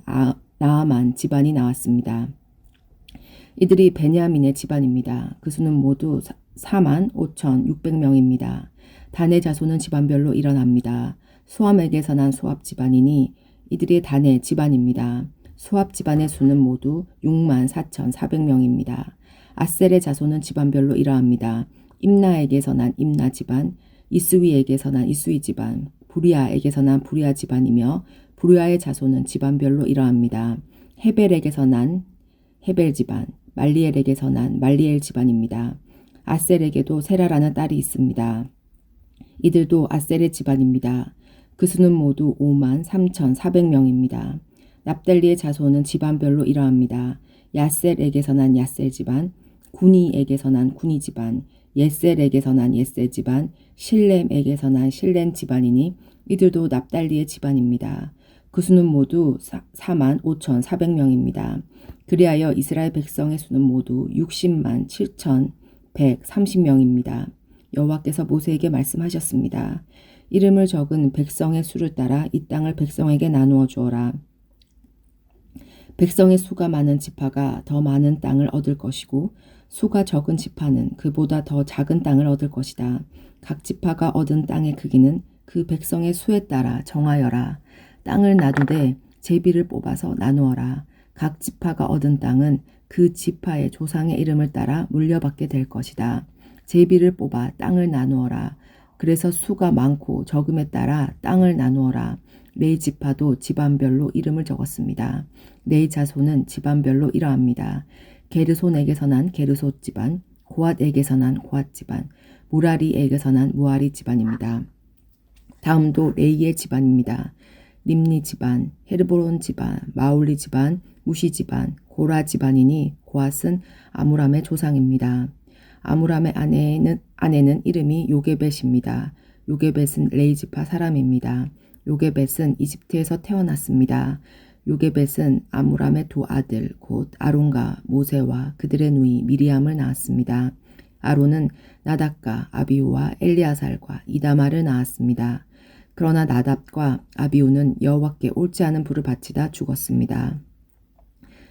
Speaker 1: 나아만 집안이 나왔습니다. 이들이 베냐민의 집안입니다. 그 수는 모두 45,600명입니다. 단의 자손은 집안별로 일어납니다. 수함에게서 난 수압 집안이니 이들이 단의 집안입니다. 수압 집안의 수는 모두 64,400명입니다. 아셀의 자손은 집안별로 이러합니다. 임나에게서 난 임나 집안, 이스위에게서 난 이스위 집안, 부리아에게서 난 부리아 집안이며 부리아의 자손은 집안별로 이러합니다. 헤벨에게서 난 헤벨 집안, 말리엘에게서 난 말리엘 집안입니다. 아셀에게도 세라라는 딸이 있습니다. 이들도 아셀의 집안입니다. 그 수는 모두 53,400명입니다. 납달리의 자손은 집안별로 이러합니다. 야셀에게서 난 야셀 집안, 구니에게서 난 구니 집안, 예셀에게서 난 예셀 집안, 실렘에게서 난 실렘 집안이니 이들도 납달리의 집안입니다. 그 수는 모두 45,400명입니다. 그리하여 이스라엘 백성의 수는 모두 607,130명입니다. 여호와께서 모세에게 말씀하셨습니다. 이름을 적은 백성의 수를 따라 이 땅을 백성에게 나누어 주어라. 백성의 수가 많은 지파가 더 많은 땅을 얻을 것이고 수가 적은 지파는 그보다 더 작은 땅을 얻을 것이다. 각 지파가 얻은 땅의 크기는 그 백성의 수에 따라 정하여라. 땅을 놔두되 제비를 뽑아서 나누어라. 각 지파가 얻은 땅은 그 지파의 조상의 이름을 따라 물려받게 될 것이다. 제비를 뽑아 땅을 나누어라. 그래서 수가 많고 적음에 따라 땅을 나누어라. 네 지파도 집안별로 이름을 적었습니다. 네 자손은 집안별로 이러합니다. 게르손에게서 난 게르손 집안, 고앗에게서 난 고앗 집안, 무라리에게서 난 무아리 집안입니다. 다음도 레이의 집안입니다. 림니 집안, 헤르보론 집안, 마울리 집안, 무시 집안, 고라 집안이니 고앗은 아므람의 조상입니다. 아므람의 아내는 이름이 요게벳입니다. 요게벳은 레이 지파 사람입니다. 요게벳은 이집트에서 태어났습니다. 요게벳은 아므람의 두 아들 곧 아론과 모세와 그들의 누이 미리암을 낳았습니다. 아론은 나답과 아비우와 엘리아살과 이다말을 낳았습니다. 그러나 나답과 아비우는 여호와께 옳지 않은 불을 바치다 죽었습니다.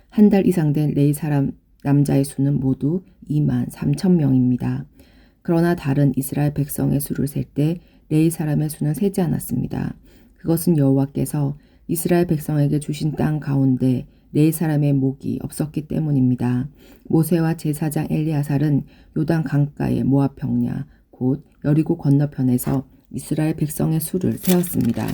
Speaker 1: 한 달 이상 된 레위 사람 남자의 수는 모두 23,000명입니다. 그러나 다른 이스라엘 백성의 수를 셀 때 레위 사람의 수는 세지 않았습니다. 그것은 여호와께서 이스라엘 백성에게 주신 땅 가운데 레위 사람의 목이 없었기 때문입니다. 모세와 제사장 엘리아살은 요단 강가의 모압 평야 곧 여리고 건너편에서 이스라엘 백성의 수를 세었습니다.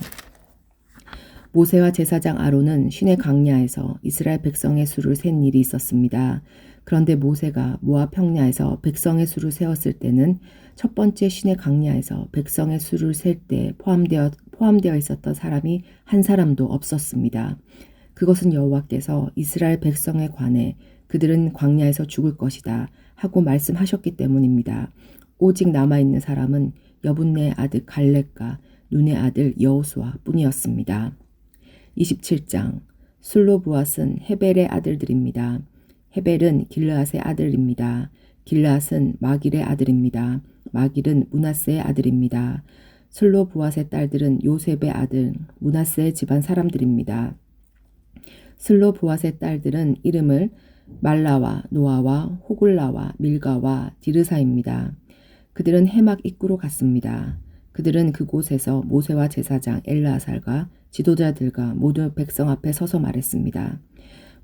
Speaker 1: 모세와 제사장 아론은 시내 광야에서 이스라엘 백성의 수를 센 일이 있었습니다. 그런데 모세가 모압 평야에서 백성의 수를 세웠을 때는 첫 번째 시내 광야에서 백성의 수를 셀 때 포함되어 있었던 사람이 한 사람도 없었습니다. 그것은 여호와께서 이스라엘 백성에 관해 그들은 광야에서 죽을 것이다 하고 말씀하셨기 때문입니다. 오직 남아있는 사람은 여분네의 아들 갈렙과 눈의 아들 여호수아 뿐이었습니다. 27장 슬로브앗은 헤벨의 아들들입니다. 헤벨은 길르앗의 아들입니다. 길르앗은 마길의 아들입니다. 마길은 므낫세의 아들입니다. 슬로브앗의 딸들은 요셉의 아들 므낫세의 집안 사람들입니다. 슬로브앗의 딸들은 이름을 말라와 노아와 호글라와 밀가와 디르사입니다. 그들은 해막 입구로 갔습니다. 그들은 그곳에서 모세와 제사장 엘르아살과 지도자들과 모든 백성 앞에 서서 말했습니다.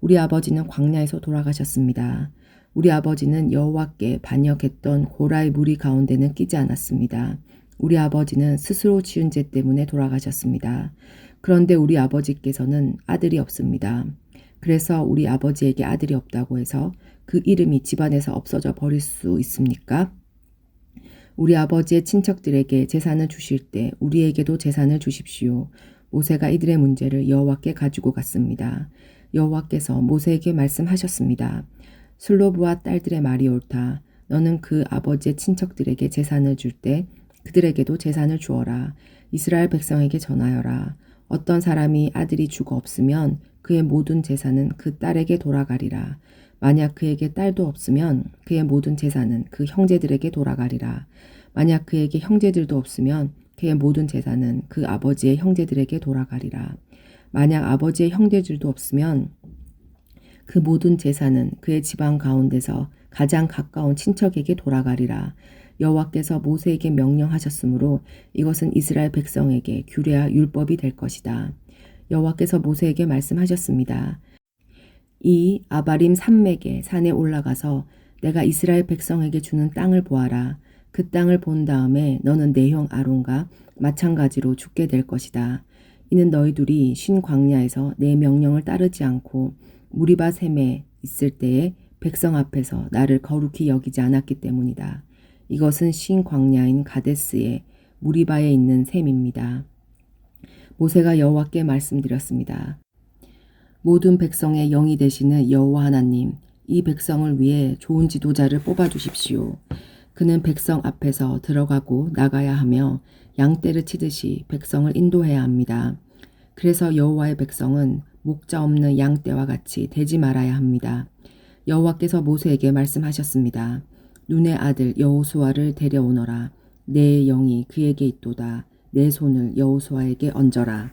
Speaker 1: 우리 아버지는 광야에서 돌아가셨습니다. 우리 아버지는 여호와께 반역했던 고라의 무리 가운데는 끼지 않았습니다. 우리 아버지는 스스로 지은 죄 때문에 돌아가셨습니다. 그런데 우리 아버지께서는 아들이 없습니다. 그래서 우리 아버지에게 아들이 없다고 해서 그 이름이 집안에서 없어져 버릴 수 있습니까? 우리 아버지의 친척들에게 재산을 주실 때 우리에게도 재산을 주십시오. 모세가 이들의 문제를 여호와께 가지고 갔습니다. 여호와께서 모세에게 말씀하셨습니다. 슬로브와 딸들의 말이 옳다. 너는 그 아버지의 친척들에게 재산을 줄 때 그들에게도 재산을 주어라. 이스라엘 백성에게 전하여라. 어떤 사람이 아들이 죽어 없으면 그의 모든 재산은 그 딸에게 돌아가리라. 만약 그에게 딸도 없으면 그의 모든 재산은 그 형제들에게 돌아가리라. 만약 그에게 형제들도 없으면 그의 모든 재산은 그 아버지의 형제들에게 돌아가리라. 만약 아버지의 형제들도 없으면 그 모든 재산은 그의 집안 가운데서 가장 가까운 친척에게 돌아가리라. 여호와께서 모세에게 명령하셨으므로 이것은 이스라엘 백성에게 규례와 율법이 될 것이다. 여호와께서 모세에게 말씀하셨습니다. 이 아바림 산맥의 산에 올라가서 내가 이스라엘 백성에게 주는 땅을 보아라. 그 땅을 본 다음에 너는 내 형 아론과 마찬가지로 죽게 될 것이다. 이는 너희들이 신 광야에서 내 명령을 따르지 않고 무리바 샘에 있을 때에 백성 앞에서 나를 거룩히 여기지 않았기 때문이다. 이것은 신 광야인 가데스의 무리바에 있는 샘입니다. 모세가 여호와께 말씀드렸습니다. 모든 백성의 영이 되시는 여호와 하나님, 이 백성을 위해 좋은 지도자를 뽑아주십시오. 그는 백성 앞에서 들어가고 나가야 하며 양떼를 치듯이 백성을 인도해야 합니다. 그래서 여호와의 백성은 목자 없는 양떼와 같이 되지 말아야 합니다. 여호와께서 모세에게 말씀하셨습니다. 눈의 아들 여호수아를 데려오너라. 내 영이 그에게 있도다. 내 손을 여호수아에게 얹어라.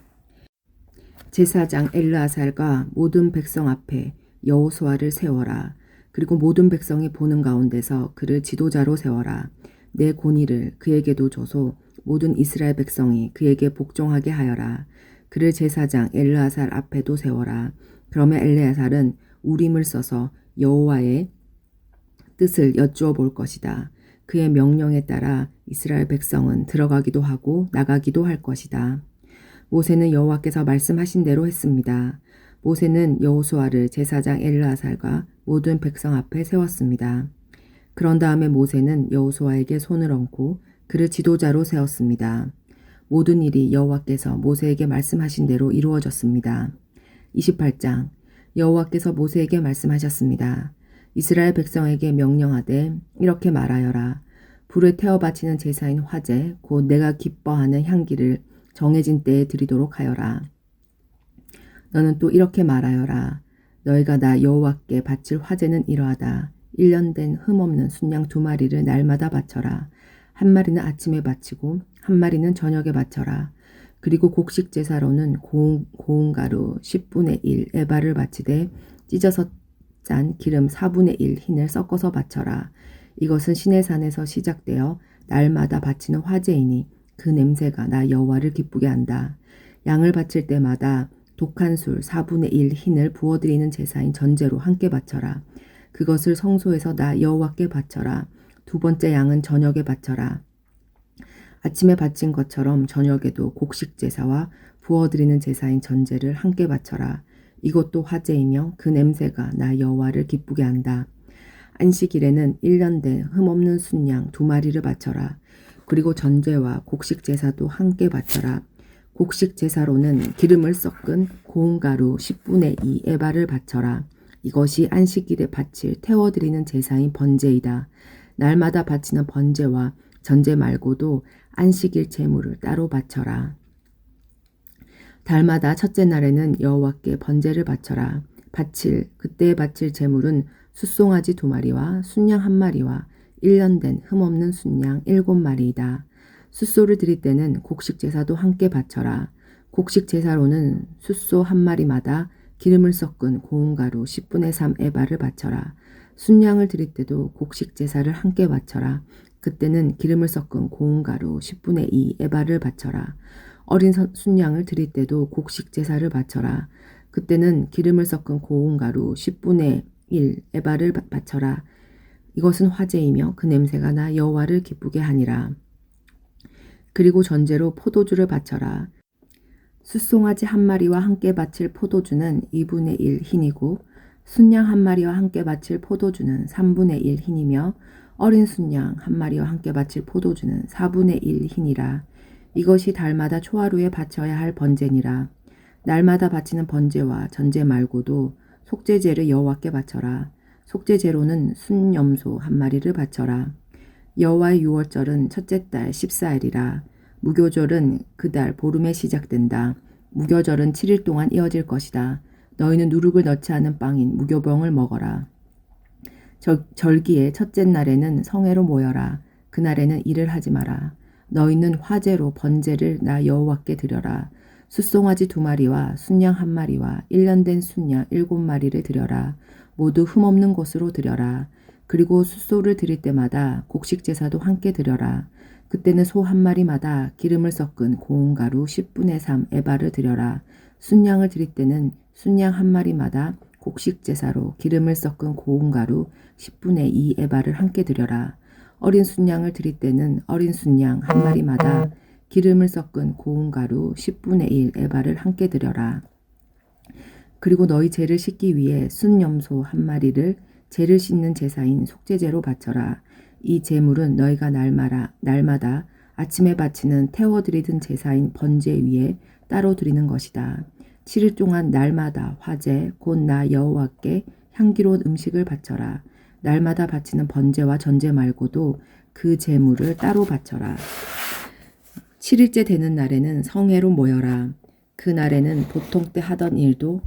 Speaker 1: 제사장 엘르아살과 모든 백성 앞에 여호수아를 세워라. 그리고 모든 백성이 보는 가운데서 그를 지도자로 세워라. 내 권위를 그에게도 줘서 모든 이스라엘 백성이 그에게 복종하게 하여라. 그를 제사장 엘르아살 앞에도 세워라. 그러면 엘르아살은 우림을 써서 여호와의 뜻을 여쭈어 볼 것이다. 그의 명령에 따라 이스라엘 백성은 들어가기도 하고 나가기도 할 것이다. 모세는 여호와께서 말씀하신 대로 했습니다. 모세는 여호수아를 제사장 엘르아살과 모든 백성 앞에 세웠습니다. 그런 다음에 모세는 여호수아에게 손을 얹고 그를 지도자로 세웠습니다. 모든 일이 여호와께서 모세에게 말씀하신 대로 이루어졌습니다. 28장 여호와께서 모세에게 말씀하셨습니다. 이스라엘 백성에게 명령하되 이렇게 말하여라. 불을 태워 바치는 제사인 화제 곧 내가 기뻐하는 향기를 정해진 때에 드리도록 하여라. 너는 또 이렇게 말하여라. 너희가 나 여호와께 바칠 화제는 이러하다. 1년 된 흠없는 순양 2마리를 날마다 바쳐라. 한 마리는 아침에 바치고 한 마리는 저녁에 바쳐라. 그리고 곡식 제사로는 고운 가루 10분의 1 에바를 바치되 찢어서 짠 기름 4분의 1 흰을 섞어서 바쳐라. 이것은 시내산에서 시작되어 날마다 바치는 화제이니 그 냄새가 나 여호와를 기쁘게 한다. 양을 바칠 때마다 독한 술 4분의 1 흰을 부어드리는 제사인 전제로 함께 바쳐라. 그것을 성소에서 나 여호와께 바쳐라. 두 번째 양은 저녁에 바쳐라. 아침에 바친 것처럼 저녁에도 곡식 제사와 부어드리는 제사인 전제를 함께 바쳐라. 이것도 화제이며 그 냄새가 나 여호와를 기쁘게 한다. 안식일에는 1년 된 흠없는 순양 2마리를 바쳐라. 그리고 전제와 곡식 제사도 함께 바쳐라. 곡식 제사로는 기름을 섞은 고운 가루 10분의 2 에바를 바쳐라. 이것이 안식일에 바칠 태워드리는 제사인 번제이다. 날마다 바치는 번제와 전제 말고도 안식일 제물을 따로 바쳐라. 달마다 첫째 날에는 여호와께 번제를 바쳐라. 그때에 바칠 제물은 숫송아지 2마리와 순양 1마리와 1년 된 흠없는 순양 7마리이다. 숫소를 드릴 때는 곡식 제사도 함께 바쳐라. 곡식 제사로는 숫소 1마리마다 기름을 섞은 고운 가루 10분의 3 에바를 바쳐라. 순양을 드릴 때도 곡식 제사를 함께 바쳐라. 그때는 기름을 섞은 고운 가루 10분의 2 에바를 바쳐라. 어린 순양을 드릴 때도 곡식 제사를 바쳐라. 그때는 기름을 섞은 고운 가루 10분의 1 에바를 바쳐라. 이것은 화제이며 그 냄새가 나 여호와를 기쁘게 하니라. 그리고 전제로 포도주를 바쳐라. 숫송아지 1마리와 함께 바칠 포도주는 2분의 1 흰이고 순양 1마리와 함께 바칠 포도주는 3분의 1 흰이며 어린 순양 1마리와 함께 바칠 포도주는 4분의 1 흰이라. 이것이 달마다 초하루에 바쳐야 할 번제니라. 날마다 바치는 번제와 전제 말고도 속죄제를 여호와께 바쳐라. 속죄제로는 순염소 1마리를 바쳐라. 여호와의 유월절은 첫째 달 14일이라. 무교절은 그 달 보름에 시작된다. 무교절은 7일 동안 이어질 것이다. 너희는 누룩을 넣지 않은 빵인 무교병을 먹어라. 절기의 첫째 날에는 성회로 모여라. 그날에는 일을 하지 마라. 너희는 화제로 번제를 나 여호와께 드려라. 숫송아지 2마리와 순양 1마리와 1년 된 순양 7마리를 드려라. 모두 흠없는 것으로 드려라. 그리고 숫소를 드릴 때마다 곡식 제사도 함께 드려라. 그때는 소 1마리마다 기름을 섞은 고운 가루 10분의 3 에바를 드려라. 순양을 드릴 때는 순양 1마리마다 곡식 제사로 기름을 섞은 고운 가루 10분의 2 에바를 함께 드려라. 어린 순양을 드릴 때는 어린 순양 1마리마다 기름을 섞은 고운 가루 10분의 1 에바를 함께 드려라. 그리고 너희 죄를 씻기 위해 순염소 1마리를 죄를 씻는 제사인 속죄제로 바쳐라. 이 제물은 너희가 날마다 아침에 바치는 태워드리던 제사인 번제 위에 따로 드리는 것이다. 7일 동안 날마다 화제 곧 나 여호와께 향기로운 음식을 바쳐라. 날마다 바치는 번제와 전제 말고도 그 제물을 따로 바쳐라. 7일째 되는 날에는 성회로 모여라. 그 날에는 보통 때 하던 일도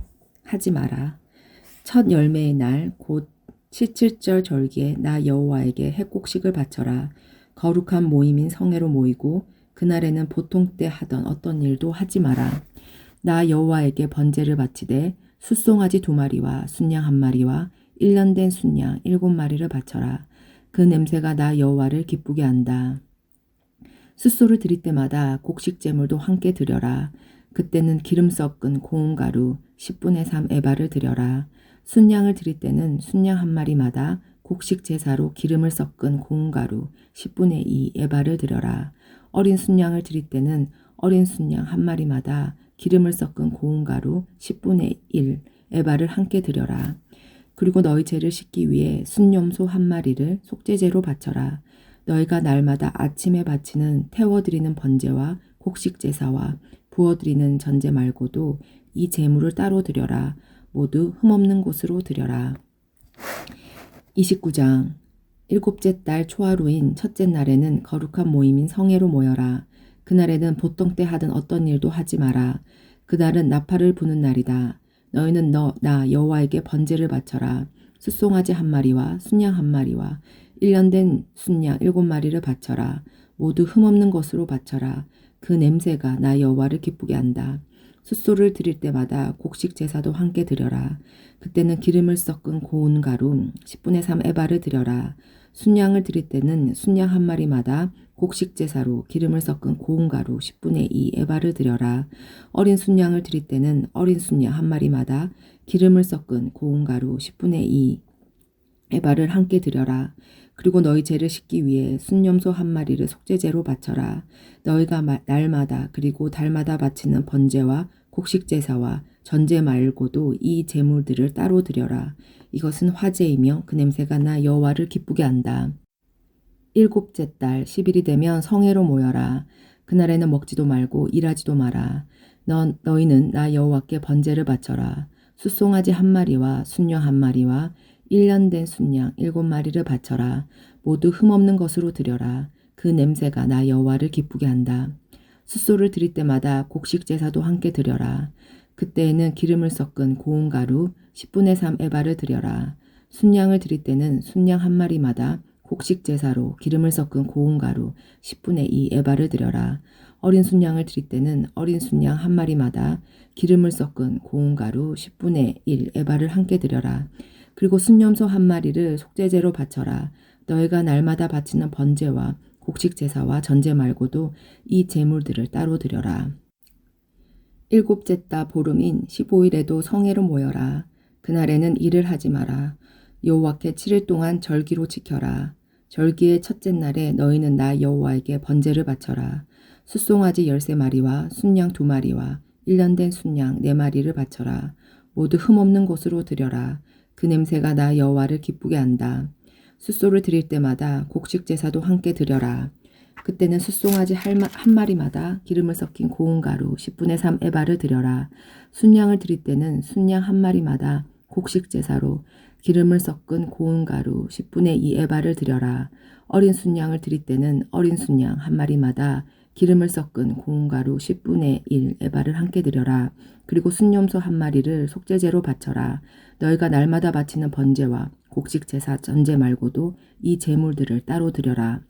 Speaker 1: 하지 마라. 첫 열매의 날 곧 칠칠절 절기에 나 여호와에게 핵곡식을 바쳐라. 거룩한 모임인 성회로 모이고 그날에는 보통 때 하던 어떤 일도 하지 마라. 나 여호와에게 번제를 바치되 숫송아지 2마리와 순양 1마리와 1년 된 순양 7마리를 바쳐라. 그 냄새가 나 여호와를 기쁘게 한다. 숫소를 드릴 때마다 곡식 제물도 함께 드려라. 그때는 기름 섞은 고운 가루 10분의 3 에바를 드려라. 순양을 드릴 때는 순양 1마리마다 곡식 제사로 기름을 섞은 고운 가루 10분의 2 에바를 드려라. 어린 순양을 드릴 때는 어린 순양 1마리마다 기름을 섞은 고운 가루 10분의 1 에바를 함께 드려라. 그리고 너희 죄를 씻기 위해 순염소 1마리를 속죄제로 바쳐라. 너희가 날마다 아침에 바치는 태워드리는 번제와 곡식 제사와 부어드리는 전제 말고도 이 제물을 따로 드려라. 모두 흠없는 곳으로 드려라. 29장 일곱째 달 초하루인 첫째 날에는 거룩한 모임인 성회로 모여라. 그날에는 보통 때 하던 어떤 일도 하지 마라. 그날은 나팔을 부는 날이다. 너희는 나 여호와에게 번제를 바쳐라. 숫송아지 1마리와 순양 1마리와 1년 된 순양 7마리를 바쳐라. 모두 흠없는 것으로 바쳐라. 그 냄새가 나 여호와를 기쁘게 한다. 숫소를 드릴 때마다 곡식 제사도 함께 드려라. 그때는 기름을 섞은 고운 가루 10분의 3 에바를 드려라. 순양을 드릴 때는 순양 1마리마다 곡식 제사로 기름을 섞은 고운 가루 10분의 2 에바를 드려라. 어린 순양을 드릴 때는 어린 순양 1마리마다 기름을 섞은 고운 가루 10분의 2 에바를 함께 드려라. 그리고 너희 죄를 씻기 위해 순염소 한 마리를 속죄제로 바쳐라. 너희가 날마다 그리고 달마다 바치는 번제와 곡식제사와 전제 말고도 이 제물들을 따로 드려라. 이것은 화제이며 그 냄새가 나 여호와를 기쁘게 한다. 일곱째 달 10일이 되면 성회로 모여라. 그날에는 먹지도 말고 일하지도 마라. 너희는 나 여호와께 번제를 바쳐라. 숫송아지 한 마리와 순양 한 마리와 1년 된 순양 7마리를 바쳐라. 모두 흠없는 것으로 드려라. 그 냄새가 나 여호와를 기쁘게 한다. 숫소를 드릴 때마다 곡식 제사도 함께 드려라. 그때에는 기름을 섞은 고운 가루 10분의 3 에바를 드려라. 순양을 드릴 때는 순양 한 마리마다 곡식 제사로 기름을 섞은 고운 가루 10분의 2 에바를 드려라. 어린 순양을 드릴 때는 어린 순양 한 마리마다 기름을 섞은 고운 가루 10분의 1 에바를 함께 드려라. 그리고 순염소 한 마리를 속죄제로 바쳐라. 너희가 날마다 바치는 번제와 곡식 제사와 전제 말고도 이 제물들을 따로 드려라. 일곱째 달 보름인 15일에도 성회로 모여라. 그날에는 일을 하지 마라. 여호와께 7일 동안 절기로 지켜라. 절기의 첫째 날에 너희는 나 여호와에게 번제를 바쳐라. 숫송아지 13마리와 순양 2마리와 1년 된 순양 4마리를 바쳐라. 모두 흠없는 것으로 드려라. 그 냄새가 나 여호와를 기쁘게 한다. 숫소를 드릴 때마다 곡식 제사도 함께 드려라. 그때는 숫송아지 한 마리마다 기름을 섞인 고운 가루 10분의 3 에바를 드려라. 순양을 드릴 때는 순양 한 마리마다 곡식 제사로 기름을 섞은 고운 가루 10분의 2 에바를 드려라. 어린 순양을 드릴 때는 어린 순양 한 마리마다 기름을 섞은 고운 가루 10분의 1 에바를 함께 드려라. 그리고 순염소 한 마리를 속죄제로 바쳐라. 너희가 날마다 바치는 번제와 곡식 제사 전제 말고도 이 제물들을 따로 드려라.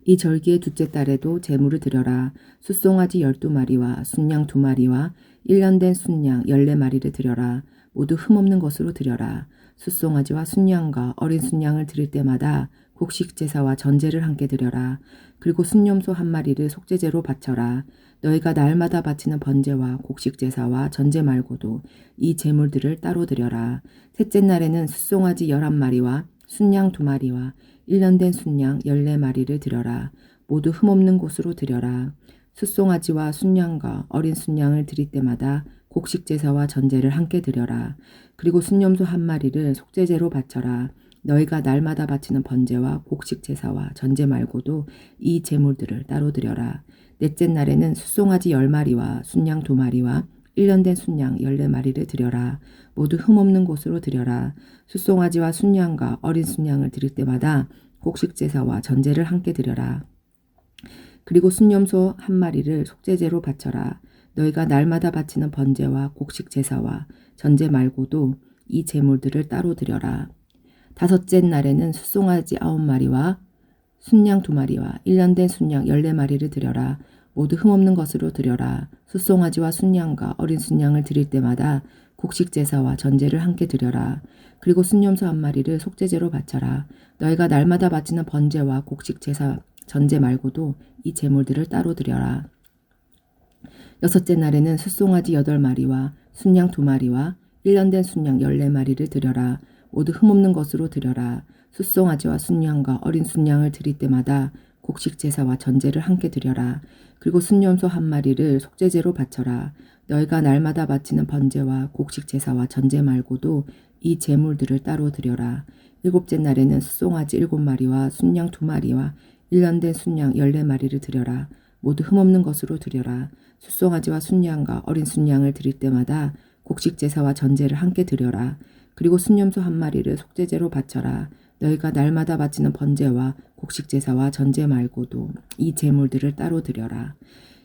Speaker 1: 이 절기의 둘째 달에도 제물을 드려라. 숫송아지 12마리와 순양 2마리와 1년 된 순양 14마리를 드려라. 모두 흠없는 것으로 드려라. 숫송아지와 순양과 어린 순양을 드릴 때마다 곡식 제사와 전제를 함께 드려라. 그리고 순염소 한 마리를 속죄제로 바쳐라. 너희가 날마다 바치는 번제와 곡식 제사와 전제 말고도 이 제물들을 따로 드려라. 셋째 날에는 숫송아지 11마리와 순양 2마리와 1년 된 순양 14마리를 드려라. 모두 흠없는 곳으로 드려라. 숫송아지와 순양과 어린 순양을 드릴 때마다 곡식 제사와 전제를 함께 드려라. 그리고 순염소 한 마리를 속죄제로 바쳐라. 너희가 날마다 바치는 번제와 곡식 제사와 전제 말고도 이 제물들을 따로 드려라. 넷째 날에는 숫송아지 10마리와 순양 2마리와 1년 된 순양 14마리를 드려라. 모두 흠없는 곳으로 드려라. 숫송아지와 순양과 어린 순양을 드릴 때마다 곡식 제사와 전제를 함께 드려라. 그리고 순염소 한 마리를 속죄제로 바쳐라. 너희가 날마다 바치는 번제와 곡식 제사와 전제 말고도 이 제물들을 따로 드려라. 다섯째 날에는 숫송아지 9마리와 순양 2마리와 1년 된 순양 14마리를 드려라. 모두 흠없는 것으로 드려라. 숫송아지와 순양과 어린 순양을 드릴 때마다 곡식 제사와 전제를 함께 드려라. 그리고 순염소 한 마리를 속죄제로 바쳐라. 너희가 날마다 바치는 번제와 곡식 제사 전제 말고도 이 제물들을 따로 드려라. 여섯째 날에는 숫송아지 8마리와 순양 2마리와 1년 된 순양 14마리를 드려라. 모두 흠없는 것으로 드려라. 숫송아지와 순양과 어린 순양을 드릴 때마다 곡식 제사와 전제를 함께 드려라. 그리고 순염소 한 마리를 속죄제로 바쳐라. 너희가 날마다 바치는 번제와 곡식 제사와 전제 말고도 이 제물들을 따로 드려라. 일곱째 날에는 숫송아지 7마리와 순양 2마리와 1년 된 순양 14마리를 드려라. 모두 흠없는 것으로 드려라. 숫송아지와 순양과 어린 순양을 드릴 때마다 곡식 제사와 전제를 함께 드려라. 그리고 순염소 한 마리를 속죄제로 바쳐라. 너희가 날마다 바치는 번제와 곡식 제사와 전제 말고도 이 제물들을 따로 드려라.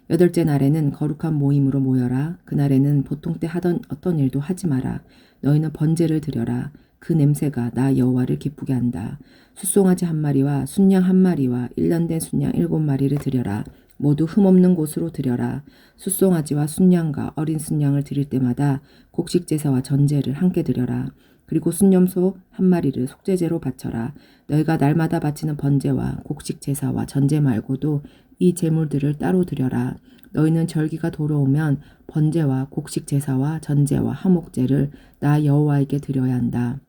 Speaker 1: 여덟째 날에는 거룩한 모임으로 모여라. 그날에는 보통 때 하던 어떤 일도 하지 마라. 너희는 번제를 드려라. 그 냄새가 나 여호와를 기쁘게 한다. 숫송아지 한 마리와 순양 한 마리와 1년 된 순양 7마리를 드려라. 모두 흠없는 곳으로 드려라. 숫송아지와 순양과 어린 순양을 드릴 때마다 곡식 제사와 전제를 함께 드려라. 그리고 순염소 한 마리를 속죄제로 바쳐라. 너희가 날마다 바치는 번제와 곡식 제사와 전제 말고도 이 제물들을 따로 드려라. 너희는 절기가 돌아오면 번제와 곡식 제사와 전제와 화목제를 나 여호와에게 드려야 한다.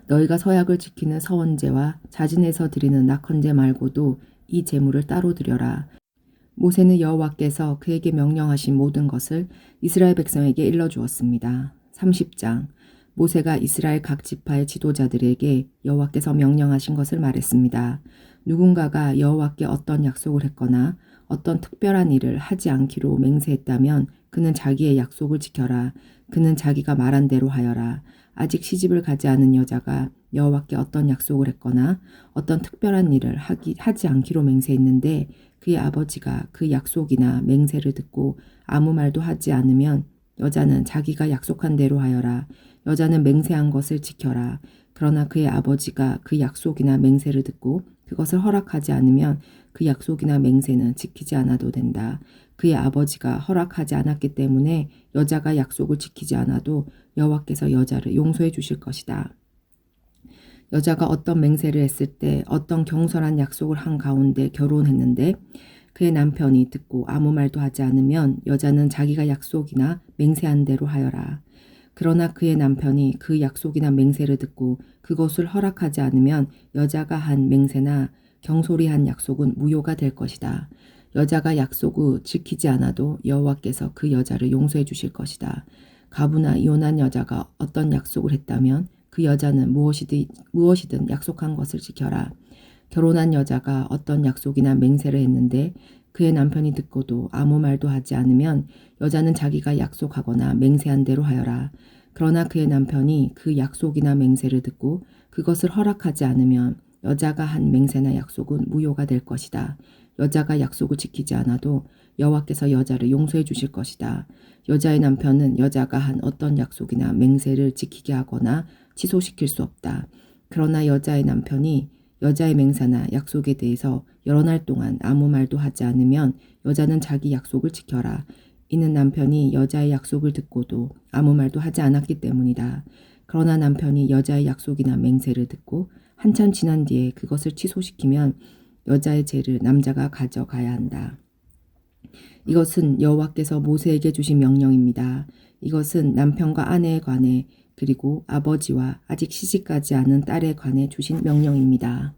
Speaker 1: 너희가 서약을 지키는 서원제와 자진해서 드리는 낙헌제 말고도 이 제물을 따로 드려라. 모세는 여호와께서 그에게 명령하신 모든 것을 이스라엘 백성에게 일러주었습니다. 30장 모세가 이스라엘 각 지파의 지도자들에게 여호와께서 명령하신 것을 말했습니다. 누군가가 여호와께 어떤 약속을 했거나 어떤 특별한 일을 하지 않기로 맹세했다면 그는 자기의 약속을 지켜라. 그는 자기가 말한 대로 하여라. 아직 시집을 가지 않은 여자가 여호와께 어떤 약속을 했거나 어떤 특별한 일을 하지 않기로 맹세했는데 그의 아버지가 그 약속이나 맹세를 듣고 아무 말도 하지 않으면 여자는 자기가 약속한 대로 하여라. 여자는 맹세한 것을 지켜라. 그러나 그의 아버지가 그 약속이나 맹세를 듣고 그것을 허락하지 않으면 그 약속이나 맹세는 지키지 않아도 된다. 그의 아버지가 허락하지 않았기 때문에 여자가 약속을 지키지 않아도 여호와께서 여자를 용서해 주실 것이다. 여자가 어떤 맹세를 했을 때 어떤 경솔한 약속을 한 가운데 결혼했는데 그의 남편이 듣고 아무 말도 하지 않으면 여자는 자기가 약속이나 맹세한 대로 하여라. 그러나 그의 남편이 그 약속이나 맹세를 듣고 그것을 허락하지 않으면 여자가 한 맹세나 경솔히 한 약속은 무효가 될 것이다. 여자가 약속을 지키지 않아도 여호와께서 그 여자를 용서해 주실 것이다. 가부나 이혼한 여자가 어떤 약속을 했다면 그 여자는 무엇이든 약속한 것을 지켜라. 결혼한 여자가 어떤 약속이나 맹세를 했는데 그의 남편이 듣고도 아무 말도 하지 않으면 여자는 자기가 약속하거나 맹세한 대로 하여라. 그러나 그의 남편이 그 약속이나 맹세를 듣고 그것을 허락하지 않으면 여자가 한 맹세나 약속은 무효가 될 것이다. 여자가 약속을 지키지 않아도 여호와께서 여자를 용서해 주실 것이다. 여자의 남편은 여자가 한 어떤 약속이나 맹세를 지키게 하거나 취소시킬 수 없다. 그러나 여자의 남편이 여자의 맹세나 약속에 대해서 여러 날 동안 아무 말도 하지 않으면 여자는 자기 약속을 지켜라. 이는 남편이 여자의 약속을 듣고도 아무 말도 하지 않았기 때문이다. 그러나 남편이 여자의 약속이나 맹세를 듣고 한참 지난 뒤에 그것을 취소시키면 여자의 죄를 남자가 가져가야 한다. 이것은 여호와께서 모세에게 주신 명령입니다. 이것은 남편과 아내에 관해 그리고 아버지와 아직 시집가지 않은 딸에 관해 주신 명령입니다.